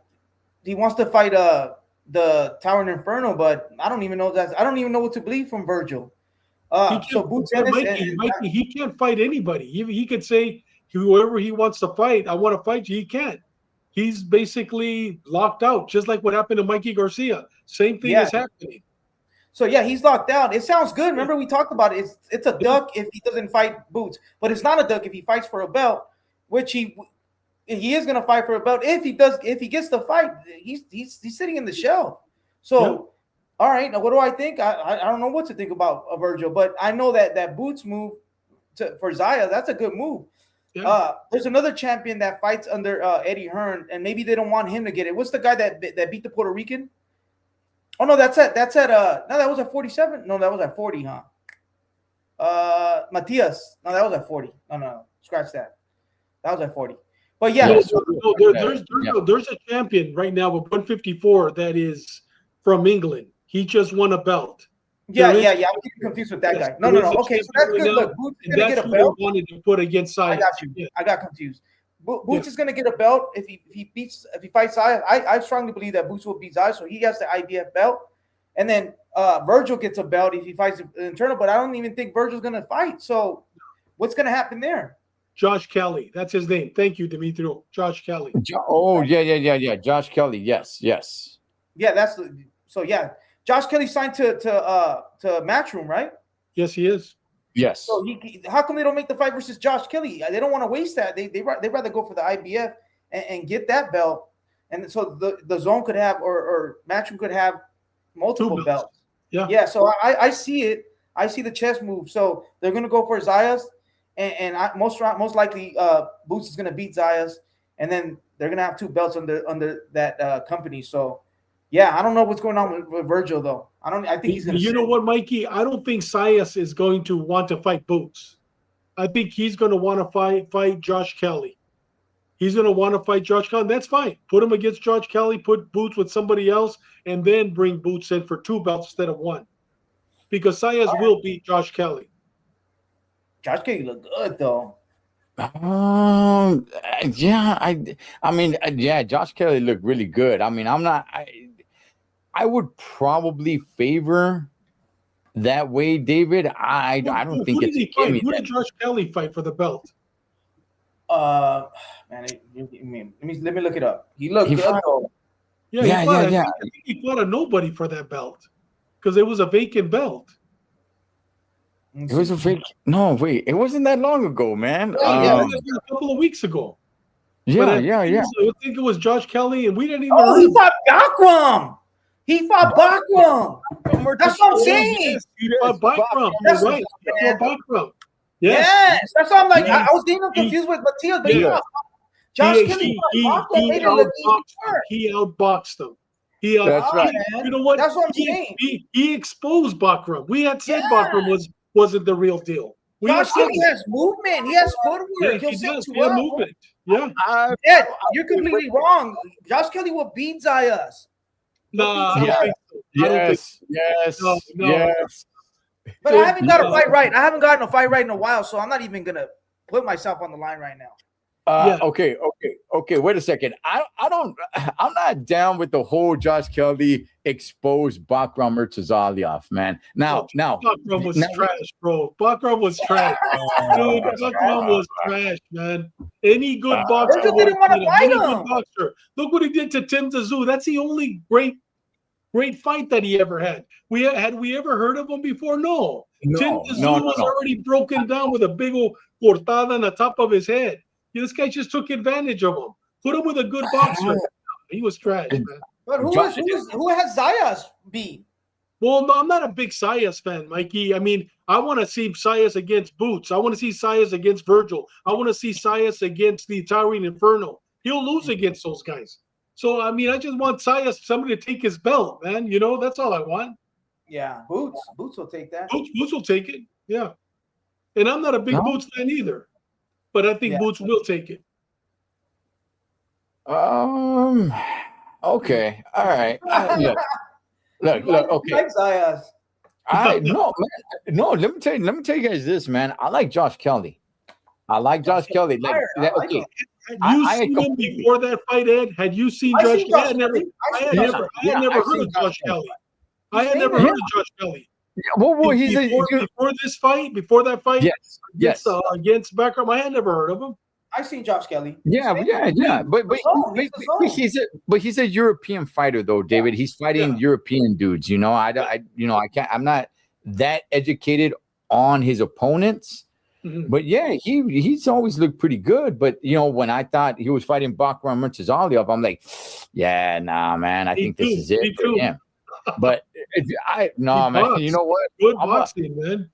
Speaker 3: he wants to fight the Towering Inferno, but I don't even know what to believe from Virgil. So Boots Ennis
Speaker 2: Mikey, he can't fight anybody. He could say whoever he wants to fight, I want to fight you. He can't. He's basically locked out, just like what happened to Mikey Garcia. Same thing is happening.
Speaker 3: So yeah, he's locked out. It sounds good. Remember we talked about it. It's a duck if he doesn't fight Boots, but it's not a duck if he fights for a belt, which he is going to fight for a belt. If he gets the fight, he's sitting in the shelf. So all right, now what do I think? I don't know what to think about Virgil, but I know that Boots move for Zaya, that's a good move. Yeah. There's another champion that fights under Eddie Hearn, and maybe they don't want him to get it. What's the guy that beat the Puerto Rican? Oh no, that's at no, that was at 47. No, that was at 40, huh? Matias. No, that was at 40. No, scratch that. That was at 40. But yeah,
Speaker 2: there's a champion right now with 154 that is from England. He just won a belt.
Speaker 3: Yeah. I'm getting confused with that guy. No. Okay, so that's good. Look, Boots is gonna get a belt.
Speaker 2: Wanted to put against Saya.
Speaker 3: I got you. Yeah. I got confused. Boots is gonna get a belt if he fights Saya. I strongly believe that Boots will beat Saya, so he has the IBF belt, and then Virgil gets a belt if he fights the internal. But I don't even think Virgil's gonna fight. So what's gonna happen there?
Speaker 2: Josh Kelly, that's his name. Thank you, Demetrio. Josh Kelly.
Speaker 1: Yeah. Josh Kelly. Yes.
Speaker 3: Yeah, yeah. Josh Kelly signed to Matchroom, right?
Speaker 2: Yes, he is.
Speaker 1: Yes.
Speaker 3: So how come they don't make the fight versus Josh Kelly? They don't want to waste that. They rather go for the IBF and get that belt, and so the zone could have or Matchroom could have multiple belts. Yeah. So I see it. I see the chess move. So they're gonna go for Zayas, and most likely Boots is gonna beat Zayas, and then they're gonna have two belts under that company. So. Yeah, I don't know what's going on with Virgil though. I think he's going to.
Speaker 2: You know what, Mikey? I don't think Sayas is going to want to fight Boots. I think he's going to want to fight Josh Kelly. He's going to want to fight Josh Kelly. That's fine. Put him against Josh Kelly. Put Boots with somebody else, and then bring Boots in for two belts instead of one, because Sayas will beat Josh Kelly.
Speaker 3: Josh Kelly look good though.
Speaker 1: Josh Kelly looked really good. I mean, I would probably favor that way, David. I don't think it's a gimme.
Speaker 2: Who did Josh Kelly fight for the belt?
Speaker 3: Man, let me look it up. He looked good though.
Speaker 2: Yeah. I think he fought a nobody for that belt because it was a vacant belt.
Speaker 1: It was a fake. No, wait. It wasn't that long ago, man.
Speaker 2: It was a couple of weeks ago.
Speaker 1: Yeah.
Speaker 2: I think it was Josh Kelly, and we didn't even.
Speaker 3: Oh, he fought Bakram. That's what I'm saying.
Speaker 2: He fought Bakram.
Speaker 3: That's
Speaker 2: right. He fought Bakram.
Speaker 3: Yes. That's what I'm like. I was getting confused with Matias, but Josh Kelly fought Bakram.
Speaker 2: He outboxed him.
Speaker 1: That's right.
Speaker 2: You know what?
Speaker 3: That's what I'm saying.
Speaker 2: He exposed Bakram. We had said Bakram wasn't the real deal.
Speaker 3: Josh Kelly has movement. He has footwork.
Speaker 2: He does. He has movement. Yeah.
Speaker 3: You're completely wrong. Josh Kelly will beat Zayas.
Speaker 2: No.
Speaker 1: Yes.
Speaker 3: But I haven't got a fight right. I haven't gotten a fight right in a while, so I'm not even gonna put myself on the line right now.
Speaker 1: Okay. Wait a second. I'm not down with the whole Josh Kelly exposed Bakram Murtazaliev, man. Now,
Speaker 2: Bakram was trash, bro. Bakram was trash. Dude, Bakram was trash, man. Any good boxer
Speaker 3: didn't want to fight him.
Speaker 2: Look what he did to Tim Tszyu. That's the only great fight that he ever had. Had we ever heard of him before? No. Tim Tszyu was already broken down with a big old cortada on the top of his head. This guy just took advantage of him. Put him with a good boxer. He was trash, man.
Speaker 3: But who has Zayas beat?
Speaker 2: Well, no, I'm not a big Sayas fan, Mikey. I mean, I want to see Sayas against Boots. I want to see Sayas against Virgil. I want to see Sayas against the Towering Inferno. He'll lose against those guys. So, I mean, I just want Sayas, somebody to take his belt, man. You know, that's all I want.
Speaker 3: Yeah, Boots will take that.
Speaker 2: Boots will take it, yeah. And I'm not a big Boots fan either. But I think Boots will take it.
Speaker 1: Okay. All right. Look. Okay. No. Let me tell you guys this, man. I like Josh Kelly. I like Josh Kelly. Like,
Speaker 3: Fire. I like
Speaker 1: okay,
Speaker 3: him.
Speaker 2: Had
Speaker 1: I-
Speaker 2: you
Speaker 1: I
Speaker 2: seen him
Speaker 1: completely-
Speaker 2: before that fight, Ed? Had you seen
Speaker 3: I
Speaker 2: Josh
Speaker 3: seen
Speaker 2: Kelly?
Speaker 3: Josh Kelly. I seen Josh Kelly.
Speaker 2: I had never
Speaker 1: I've
Speaker 2: heard
Speaker 1: seen
Speaker 2: of Josh
Speaker 1: Kelly.
Speaker 2: Kelly. I had never
Speaker 3: famous.
Speaker 2: heard of Josh Kelly.
Speaker 1: well, he's
Speaker 2: Before this fight, before that fight
Speaker 1: yes.
Speaker 2: against Beckham, I had never heard of him.
Speaker 3: I seen Josh Kelly.
Speaker 1: Yeah. But he's a European fighter though, David. He's fighting European dudes. You know, I can't. I'm not that educated on his opponents.
Speaker 2: Mhm.
Speaker 1: But yeah, he's always looked pretty good. But you know, when I thought he was fighting Bakram Murtazaliev, I'm like, yeah, nah, man, I think this is it for him. But man, you know what?
Speaker 2: Good boxing, man.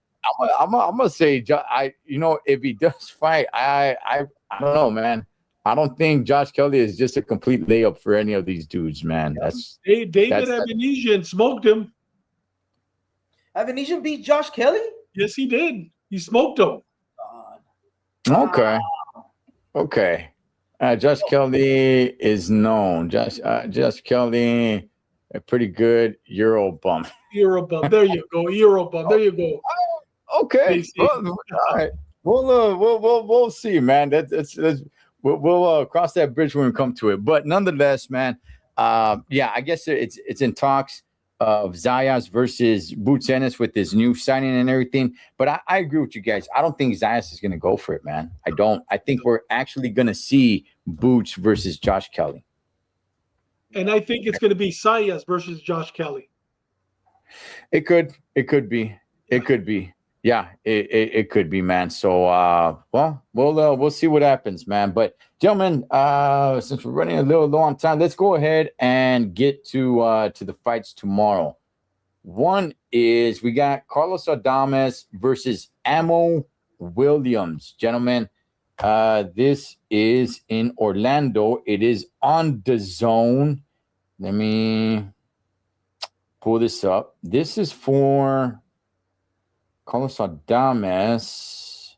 Speaker 1: I'm gonna say, if he does fight, I don't know, man. I don't think Josh Kelly is just a complete layup for any of these dudes, man.
Speaker 2: David Avanesian smoked him.
Speaker 3: Avanesian beat Josh Kelly?
Speaker 2: Yes, he did. He smoked him.
Speaker 1: God. Okay. Josh Kelly is known. Josh Kelly, a pretty good Euro bum.
Speaker 2: Euro bum. There you go. Euro bum. There you go.
Speaker 1: Okay. Well, all right. We'll see, man. We'll cross that bridge when we come to it. But nonetheless, man, I guess it's in talks of Zayas versus Boots Ennis with this new signing and everything. But I agree with you guys. I don't think Zayas is going to go for it, man. I don't. I think we're actually going to see Boots versus Josh Kelly.
Speaker 2: And I think it's going to be Zayas versus Josh Kelly.
Speaker 1: It could be. It could be. Yeah, it could be, man. So, we'll see what happens, man. But gentlemen, since we're running a little low on time, let's go ahead and get to the fights tomorrow. One is we got Carlos Adames versus Amo Williams, gentlemen. This is in Orlando. It is on DAZN. Let me pull this up. This is for Carlos Adames,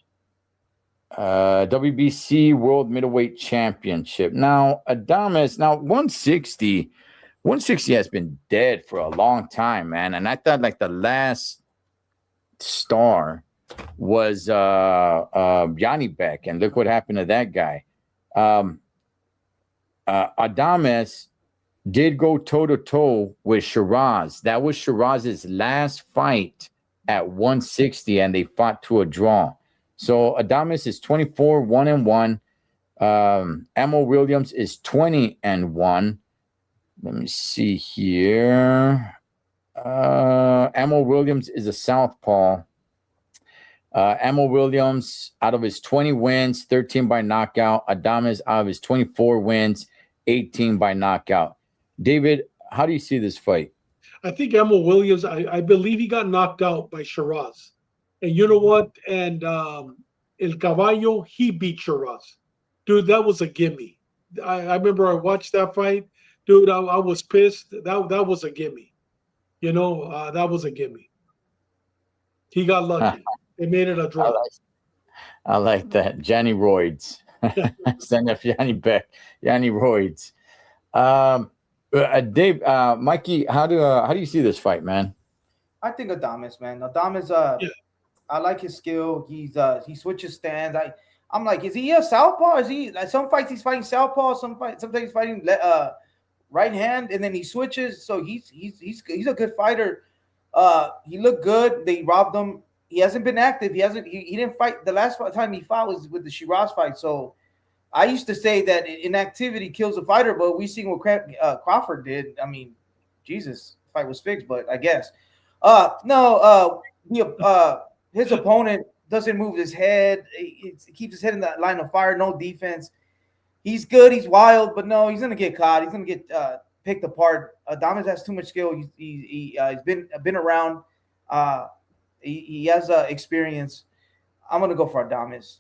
Speaker 1: WBC World Middleweight Championship. Now, Adames, 160 has been dead for a long time, man. And I thought like the last star was Yanni Beck, and look what happened to that guy. Adames did go toe-to-toe with Shiraz. That was Shiraz's last fight at 160, and they fought to a draw. So Adames is 24-1-1. Amo Williams is 20-1. Let me see here. Amo Williams is a southpaw. Amo Williams, out of his 20 wins, 13 by knockout. Adames, out of his 24 wins, 18 by knockout. David, how do you see this fight?
Speaker 2: I think Amo Williams, I believe he got knocked out by Shiraz. And you know what? And El Caballo, he beat Shiraz. Dude, that was a gimme. I remember I watched that fight. Dude, I was pissed. That was a gimme. You know, that was a gimme. He got lucky. They made it a draw.
Speaker 1: I like that. Johnny Roids. Send up Yanni Beck. Yanni Roids. Dave, Mikey, how do you see this fight, man?
Speaker 3: I think Adames, man. Adames, I like his skill. He switches stands. I'm like, is he a southpaw? Is he like some fights he's fighting southpaw, sometimes he's fighting right hand, and then he switches. So he's a good fighter. He looked good. They robbed him. He hasn't been active. He didn't fight. The last time he fought was with the Shiraz fight. So I used to say that inactivity kills a fighter, but we seen what Crawford did. I mean, Jesus, the fight was fixed, but I guess. His opponent doesn't move his head. He keeps his head in the line of fire, no defense. He's good. He's wild, but no, he's going to get caught. He's going to get picked apart. Adames has too much skill. He's been around. He has experience. I'm going to go for Adames.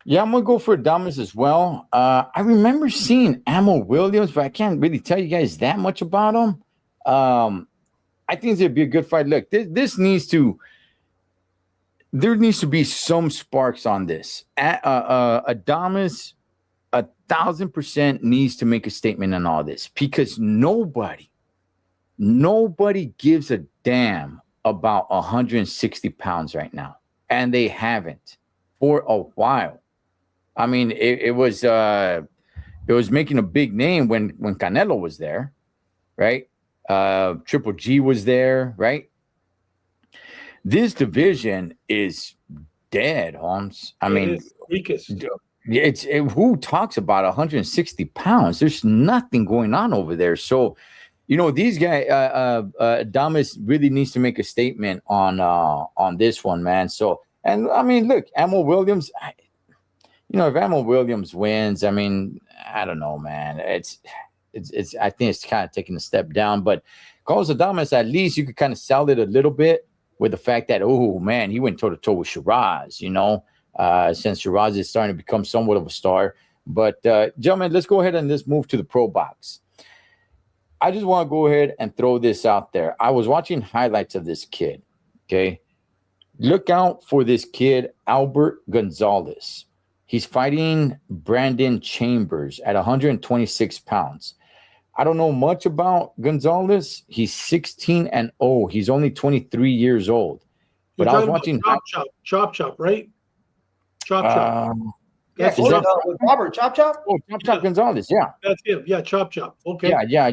Speaker 1: Yeah, I'm going to go for Adames as well. I remember seeing Amo Williams, but I can't really tell you guys that much about him. I think it'd be a good fight. Look, there needs to be some sparks on this. Adames 1,000% needs to make a statement on all this because nobody gives a damn about 160 pounds right now, and they haven't for a while. I mean, it was making a big name when Canelo was there, right? Triple G was there, right? This division is dead, Holmes. I mean,
Speaker 2: weakest.
Speaker 1: Who talks about 160 pounds? There's nothing going on over there. So, these guys, Adames really needs to make a statement on this one, man. So, and I mean, look, Ammo Williams. If Ammo Williams wins, I mean, I don't know, man. It's. I think it's kind of taking a step down. But Carlos Adames, at least you could kind of sell it a little bit with the fact that, oh man, he went toe to toe with Shiraz. Since Shiraz is starting to become somewhat of a star. But gentlemen, let's go ahead and let's move to the pro box. I just want to go ahead and throw this out there. I was watching highlights of this kid. Okay. Look out for this kid, Albert Gonzalez. He's fighting Brandon Chambers at 126 pounds. I don't know much about Gonzalez. He's 16-0. He's only 23 years old. But I was watching
Speaker 2: Chop, right? Chop.
Speaker 3: Yeah, with Robert Chop.
Speaker 1: Oh, Chop Gonzalez, yeah.
Speaker 2: That's him. Yeah, Chop. Okay.
Speaker 1: Yeah.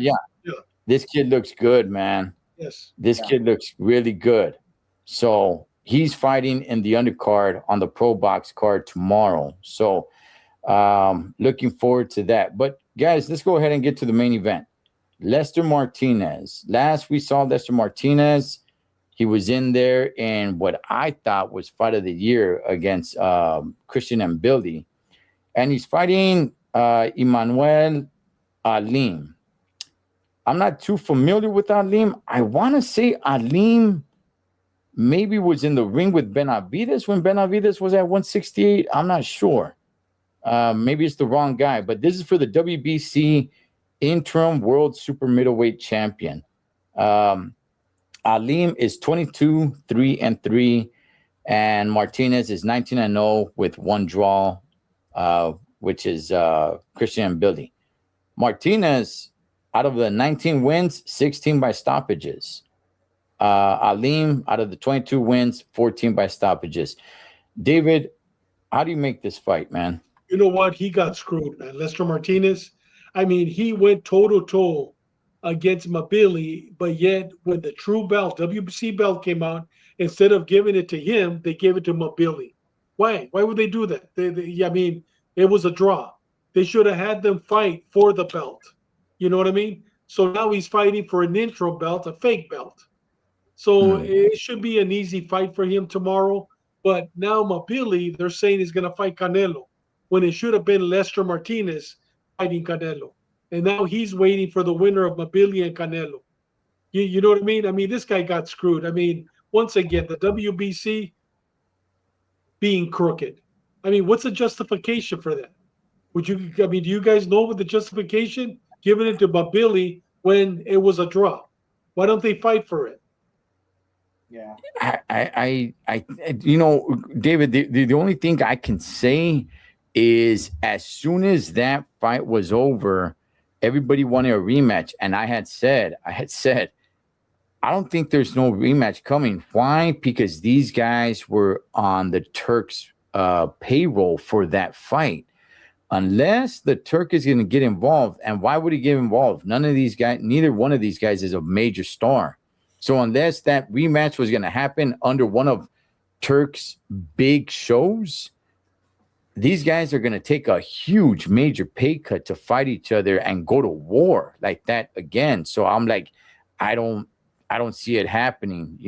Speaker 1: This kid looks good, man.
Speaker 2: Yes.
Speaker 1: This kid looks really good. So he's fighting in the undercard on the pro box card tomorrow. So looking forward to that. But guys, let's go ahead and get to the main event. Lester Martinez. Last we saw Lester Martinez, he was in there in what I thought was fight of the year against Christian Mbili. And he's fighting Emmanuel Alim. I'm not too familiar with Alim. I want to say Alim maybe was in the ring with Benavidez when Benavidez was at 168. I'm not sure. Maybe it's the wrong guy. But this is for the WBC interim world super middleweight champion. Alim is 22-3-3, and Martinez is 19-0 with one draw, which is Christian Mbili. Martinez, out of the 19 wins, 16 by stoppages. Alim, out of the 22 wins, 14 by stoppages. David, how do you make this fight, man?
Speaker 2: You know what? He got screwed, man. Lester Martinez. I mean, he went toe-to-toe against Mbili, but yet when the true belt, WBC belt came out, instead of giving it to him, they gave it to Mbili. Why? Why would they do that? I mean, it was a draw. They should have had them fight for the belt. You know what I mean? So now he's fighting for an intro belt, a fake belt. So it should be an easy fight for him tomorrow. But now Mbili, they're saying he's going to fight Canelo, when it should have been Lester Martinez fighting Canelo. And now he's waiting for the winner of Mbili and Canelo. You know what I mean? I mean, this guy got screwed. I mean, once again, the WBC being crooked. I mean, what's the justification for that? Do you guys know what the justification? Giving it to Mbili when it was a draw. Why don't they fight for it?
Speaker 3: Yeah.
Speaker 1: I David, the only thing I can say is as soon as that fight was over, everybody wanted a rematch. And I had said, I don't think there's no rematch coming. Why? Because these guys were on the Turks' payroll for that fight. Unless the Turk is going to get involved. And why would he get involved? Neither one of these guys is a major star. So unless that rematch was going to happen under one of Turk's big shows, these guys are going to take a huge major pay cut to fight each other and go to war like that again. So I'm like, I don't see it happening,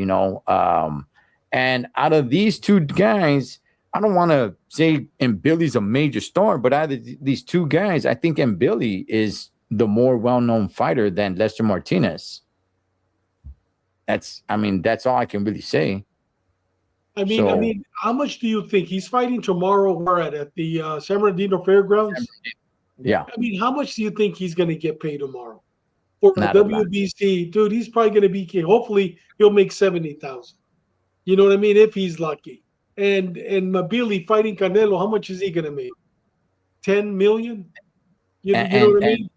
Speaker 1: and out of these two guys, I don't want to say Mbili's a major star, but out of these two guys, I think Mbili is the more well-known fighter than Lester Martinez. That's all I can really say.
Speaker 2: I mean, how much do you think he's fighting tomorrow? Where at the San Bernardino Fairgrounds?
Speaker 1: Yeah.
Speaker 2: I mean, how much do you think he's going to get paid tomorrow for the
Speaker 1: Not
Speaker 2: WBC? Dude, he's probably going to be. Hopefully, he'll make 70,000. You know what I mean? If he's lucky. And Mbili fighting Canelo, how much is he going to make? 10 million? You know what I mean?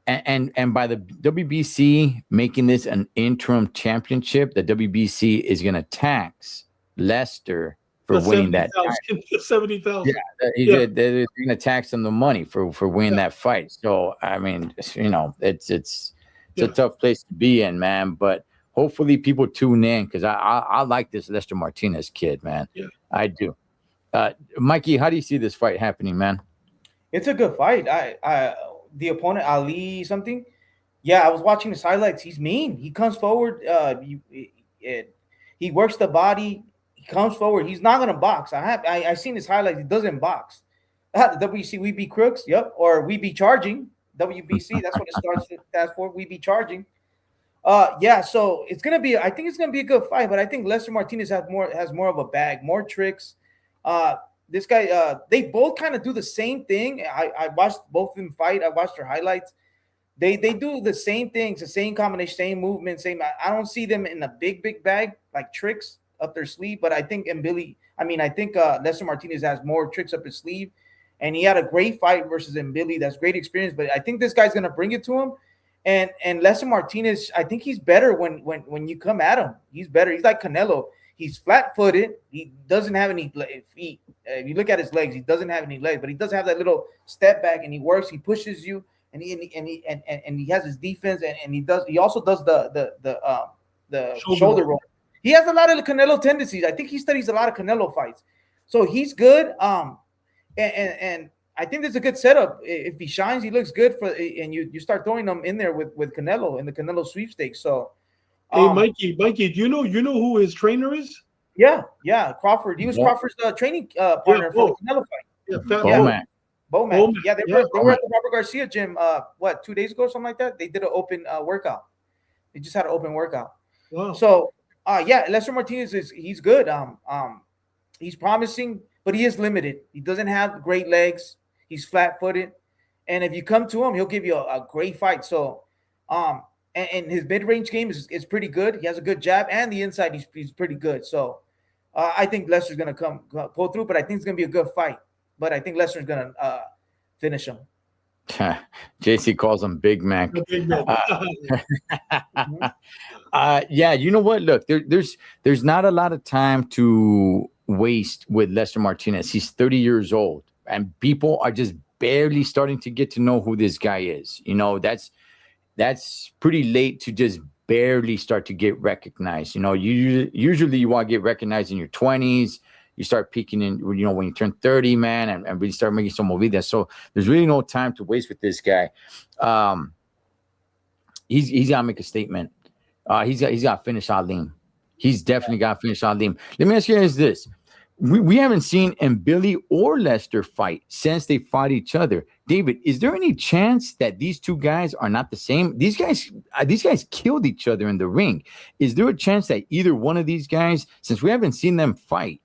Speaker 1: And by the WBC making this an interim championship, the WBC is going to tax Lester for winning that.
Speaker 2: 70,000.
Speaker 1: Yeah, they're going to tax him the money for winning that fight. So I mean, it's a tough place to be in, man. But hopefully people tune in because I like this Lester Martinez kid, man.
Speaker 2: Yeah.
Speaker 1: I do. Mikey, how do you see this fight happening, man?
Speaker 3: It's a good fight. The opponent Ali something. Yeah, I was watching his highlights. He's mean. He comes forward. He works the body. He comes forward. He's not gonna box. I seen his highlights. He doesn't box. WC, we be crooks. Yep. Or we be charging. WBC. That's what it stands for. We be charging. Yeah. So it's gonna be. I think it's gonna be a good fight. But I think Lester Martinez has more of a bag, more tricks. This guy. They both kind of do the same thing. I watched both of them fight. I watched their highlights. They do the same things, the same combination, same movement, same. I don't see them in a big bag like tricks up their sleeve. But I think Lester Martinez has more tricks up his sleeve, and he had a great fight versus Mbili. That's great experience. But I think this guy's gonna bring it to him, and Lester Martinez, I think he's better when you come at him. He's better. He's like Canelo. He's flat-footed. He doesn't have any feet. If you look at his legs, he doesn't have any legs, but he does have that little step back, and he works. He pushes you. And he has his defense, and he also does the shoulder roll. He has a lot of Canelo tendencies. I think he studies a lot of Canelo fights, so he's good. And I think there's a good setup. If he shines, he looks good and you start throwing him in there with Canelo in the Canelo sweepstakes. So,
Speaker 2: hey, Mikey, do you know who his trainer is?
Speaker 3: Yeah, Crawford. He was Crawford's training partner for the Canelo fight. Bowman. Yeah, they were at the Robert Garcia gym 2 days ago or something like that. They did an open workout. They just had an open workout.
Speaker 2: Wow.
Speaker 3: So Lester Martinez he's good. He's promising, but he is limited. He doesn't have great legs. He's flat-footed. And if you come to him, he'll give you a great fight. So and his mid-range game is pretty good. He has a good jab, and the inside he's pretty good. So I think Lester's gonna pull through, but I think it's gonna be a good fight. But I think Lester's going to finish him.
Speaker 1: JC calls him Big Mac.
Speaker 2: Big Mac.
Speaker 1: Yeah, you know what? Look, there's not a lot of time to waste with Lester Martinez. He's 30 years old, and people are just barely starting to get to know who this guy is. That's pretty late to just barely start to get recognized. Usually you want to get recognized in your 20s. You start peaking in, when you turn 30, man, and really start making some movidas. So there's really no time to waste with this guy. He's got to make a statement. He's got to finish Alim. He's definitely got to finish Alim. Let me ask you guys this. We haven't seen Mbili or Lester fight since they fought each other. David, is there any chance that these two guys are not the same? These guys killed each other in the ring. Is there a chance that either one of these guys, since we haven't seen them fight,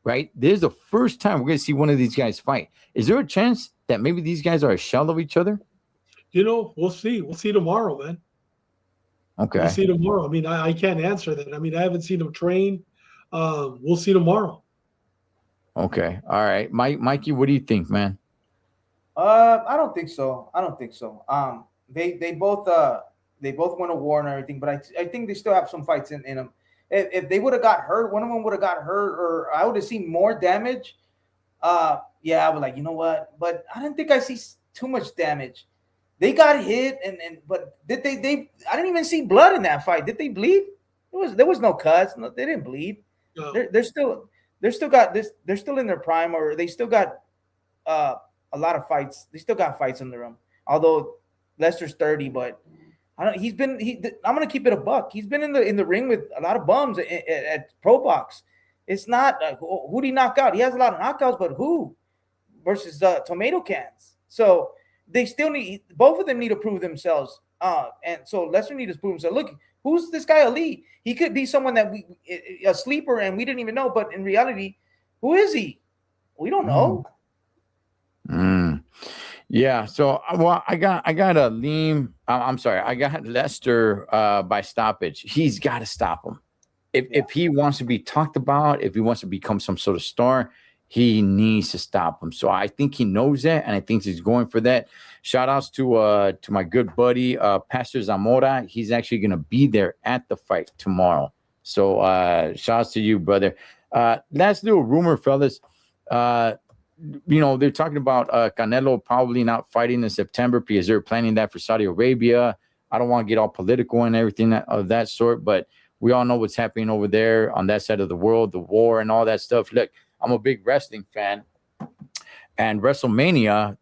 Speaker 1: right? This is the first time we're going to see one of these guys fight. Is there a chance that maybe these guys are a shell of each other?
Speaker 2: We'll see. We'll see tomorrow, man.
Speaker 1: Okay.
Speaker 2: We'll see tomorrow. I mean, I can't answer that. I mean, I haven't seen them train. We'll see tomorrow.
Speaker 1: Okay. All right. Mikey, what do you think, man?
Speaker 3: I don't think so. They both won a war and everything, but I think they still have some fights in them. If they would have got hurt, one of them would have got hurt, or I would have seen more damage. I was like, you know what? But I didn't think I see too much damage. They got hit, but did they? I didn't even see blood in that fight. Did they bleed? There was no cuts. No, they didn't bleed. No. They're still in their prime, or they still got a lot of fights. They still got fights under them. Although Lester's 30, but. I'm gonna keep it a buck. He's been in the ring with a lot of bums at Pro Box. It's not who did he knock out? He has a lot of knockouts, but who versus tomato cans? So they still both of them need to prove themselves. And so Lester needs to prove himself. Look, who's this guy Ali? He could be someone that a sleeper and we didn't even know. But in reality, who is he? We don't know.
Speaker 1: Yeah, so I got Aleem. I'm sorry, I got Lester by stoppage. He's got to stop him. If he wants to be talked about, if he wants to become some sort of star, he needs to stop him. So I think he knows that, and I think he's going for that. Shout outs to my good buddy Pastor Zamora. He's actually going to be there at the fight tomorrow. So shout outs to you, brother. Last little rumor, fellas. They're talking about Canelo probably not fighting in September because they're planning that for Saudi Arabia. I don't want to get all political and everything of that sort, but we all know what's happening over there on that side of the world, the war and all that stuff. Look, I'm a big wrestling fan. And WrestleMania,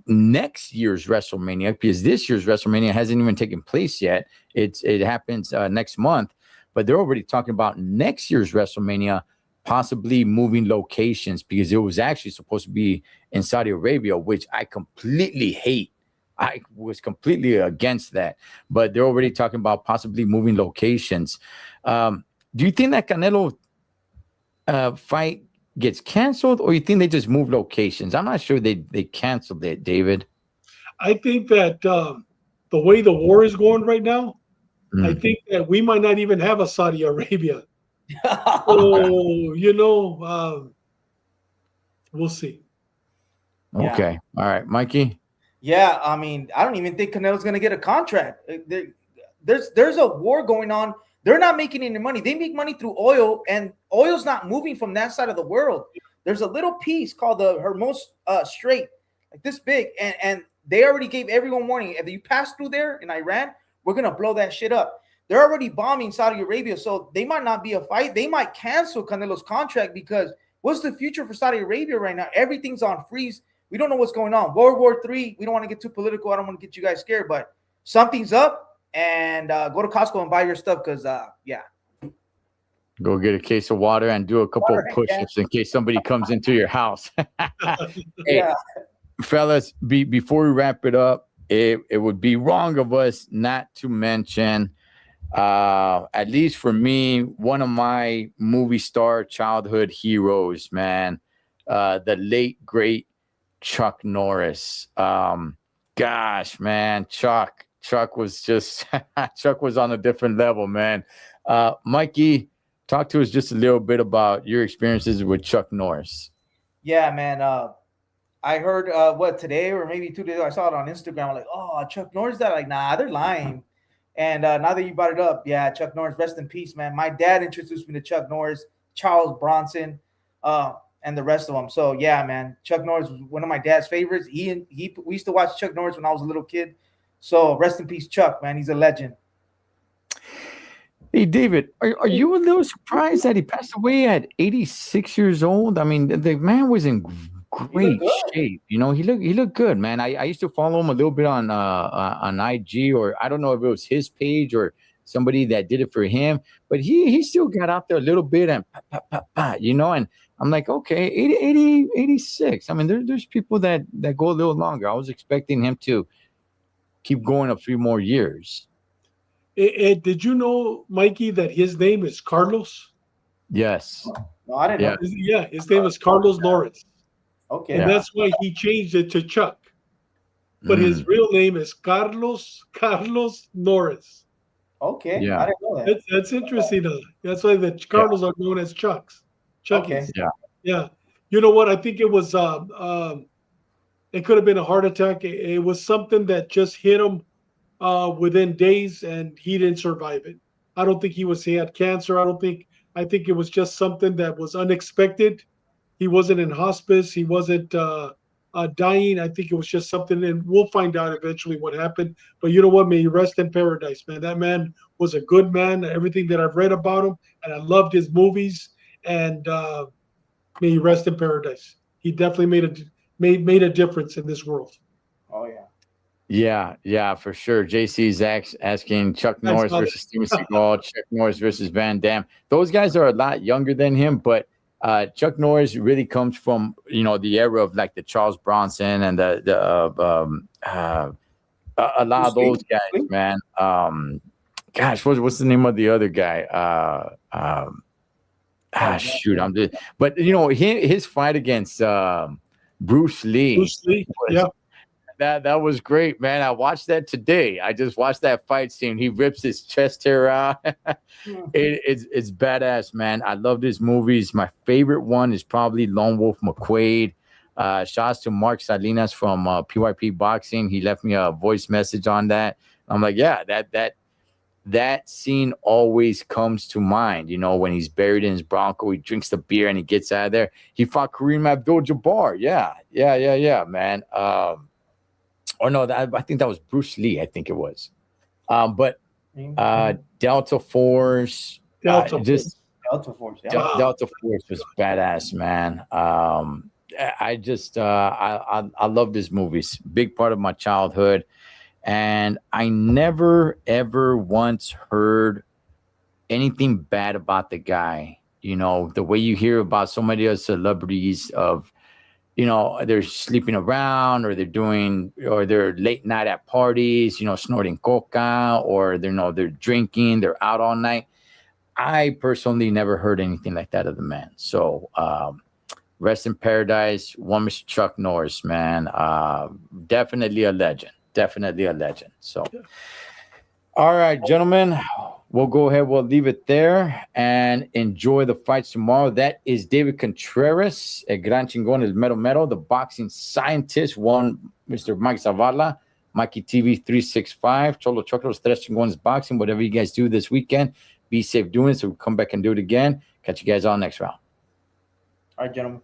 Speaker 1: next year's WrestleMania, because this year's WrestleMania hasn't even taken place yet. It happens next month, but they're already talking about next year's WrestleMania possibly moving locations because it was actually supposed to be in Saudi Arabia, which I completely hate. I was completely against that, but they're already talking about possibly moving locations. Do you think that Canelo fight gets canceled, or you think they just move locations? I'm not sure they canceled it, David.
Speaker 2: I think that the way the war is going right now, I think that we might not even have a Saudi Arabia. So, we'll see.
Speaker 1: Okay.
Speaker 3: Yeah.
Speaker 1: All right, Mikey.
Speaker 3: Yeah, I mean, I don't even think Canelo's going to get a contract. There's a war going on. They're not making any money. They make money through oil, and oil's not moving from that side of the world. There's a little piece called the Hormuz Strait, like this big, and they already gave everyone warning. If you pass through there in Iran, we're going to blow that shit up. They're already bombing Saudi Arabia, so they might not be a fight. They might cancel Canelo's contract because what's the future for Saudi Arabia right now? Everything's on freeze. We don't know what's going on. World War III, we don't want to get too political. I don't want to get you guys scared, but something's up, and go to Costco and buy your stuff because, yeah.
Speaker 1: Go get a case of water and do a couple of push-ups in case somebody comes into your house. Hey, fellas, before we wrap it up, it would be wrong of us not to mention, at least for me, one of my movie star childhood heroes, man, the late, great Chuck Norris. Gosh, man, Chuck was just Chuck was on a different level, man. Mikey, talk to us just a little bit about your experiences with Chuck Norris.
Speaker 3: Yeah, man. I heard today or maybe 2 days ago, I saw it on Instagram. I'm like, oh, Chuck Norris died. Like, nah, they're lying. And now that you brought it up, yeah, Chuck Norris, rest in peace, man. My dad introduced me to Chuck Norris, Charles Bronson, and the rest of them. So yeah, man, Chuck Norris was one of my dad's favorites. We used to watch Chuck Norris when I was a little kid. So rest in peace, Chuck, man. He's a legend.
Speaker 1: Hey, David, are you a little surprised that he passed away at 86 years old? I mean, the man was in great shape. He looked good, man. I used to follow him a little bit on IG, or I don't know if it was his page or somebody that did it for him, but he still got out there a little bit and and I'm like, okay, 86. I mean, there's people that go a little longer. I was expecting him to keep going a few more years.
Speaker 2: Did you know, Mikey, that his name is Carlos?
Speaker 1: Yes.
Speaker 3: No, I didn't know.
Speaker 2: Yeah, his name is Carlos Norris.
Speaker 3: Okay.
Speaker 2: And that's why he changed it to Chuck. But his real name is Carlos Norris.
Speaker 3: Okay.
Speaker 1: Yeah.
Speaker 3: I didn't know that.
Speaker 2: That's interesting, though. That's why the Carlos are known as Chucks.
Speaker 3: Okay.
Speaker 2: Yeah. You know what? I think it was it could have been a heart attack. It was something that just hit him within days, and he didn't survive it. I don't think he had cancer. I think it was just something that was unexpected. He wasn't in hospice. He wasn't dying. I think it was just something, and we'll find out eventually what happened. But you know what? May he rest in paradise, man. That man was a good man. Everything that I've read about him, and I loved his movies. And may he rest in paradise. He definitely made a difference in this world.
Speaker 3: Oh yeah.
Speaker 1: Yeah, for sure. JC's asking Chuck Norris versus Steven Seagal, Chuck Norris versus Van Damme. Those guys are a lot younger than him, but Chuck Norris really comes from the era of like the Charles Bronson and a lot of those guys, man. Gosh, what's the name of the other guy? Shoot, but his fight against Bruce Lee. That was great, man. I watched that today. I just watched that fight scene. He rips his chest hair out. It's badass, man. I love his movies. My favorite one is probably Lone Wolf McQuade. Shouts to Mark Salinas from PYP Boxing. He left me a voice message on that. I'm like, yeah, that that scene always comes to mind. You know, when he's buried in his Bronco, he drinks the beer and he gets out of there. He fought Kareem Abdul-Jabbar. Yeah, man. Or no, I think that was Bruce Lee. I think it was. But Delta Force,
Speaker 2: Delta
Speaker 1: just
Speaker 3: Delta Force. Yeah.
Speaker 1: Delta Force was badass, man. I just I love these movies. Big part of my childhood. And I never, ever once heard anything bad about the guy. You know, the way you hear about so many other celebrities of, you know, they're sleeping around or they're late night at parties, you know, snorting coca, or they're drinking, they're out all night. I personally never heard anything like that of the man. So rest in paradise, one Mr. Chuck Norris, man. Definitely a legend. Definitely a legend. So, all right, gentlemen, we'll go ahead. We'll leave it there and enjoy the fights tomorrow. That is David Contreras, El Gran Chingón, El Mero Mero, the boxing scientist, one Mr. Mike Zavala, Mikey TV 365, Cholo Choclos, Tres Chingones Boxing. Whatever you guys do this weekend, be safe doing it. So we'll come back and do it again. Catch you guys all next round.
Speaker 3: All right, gentlemen.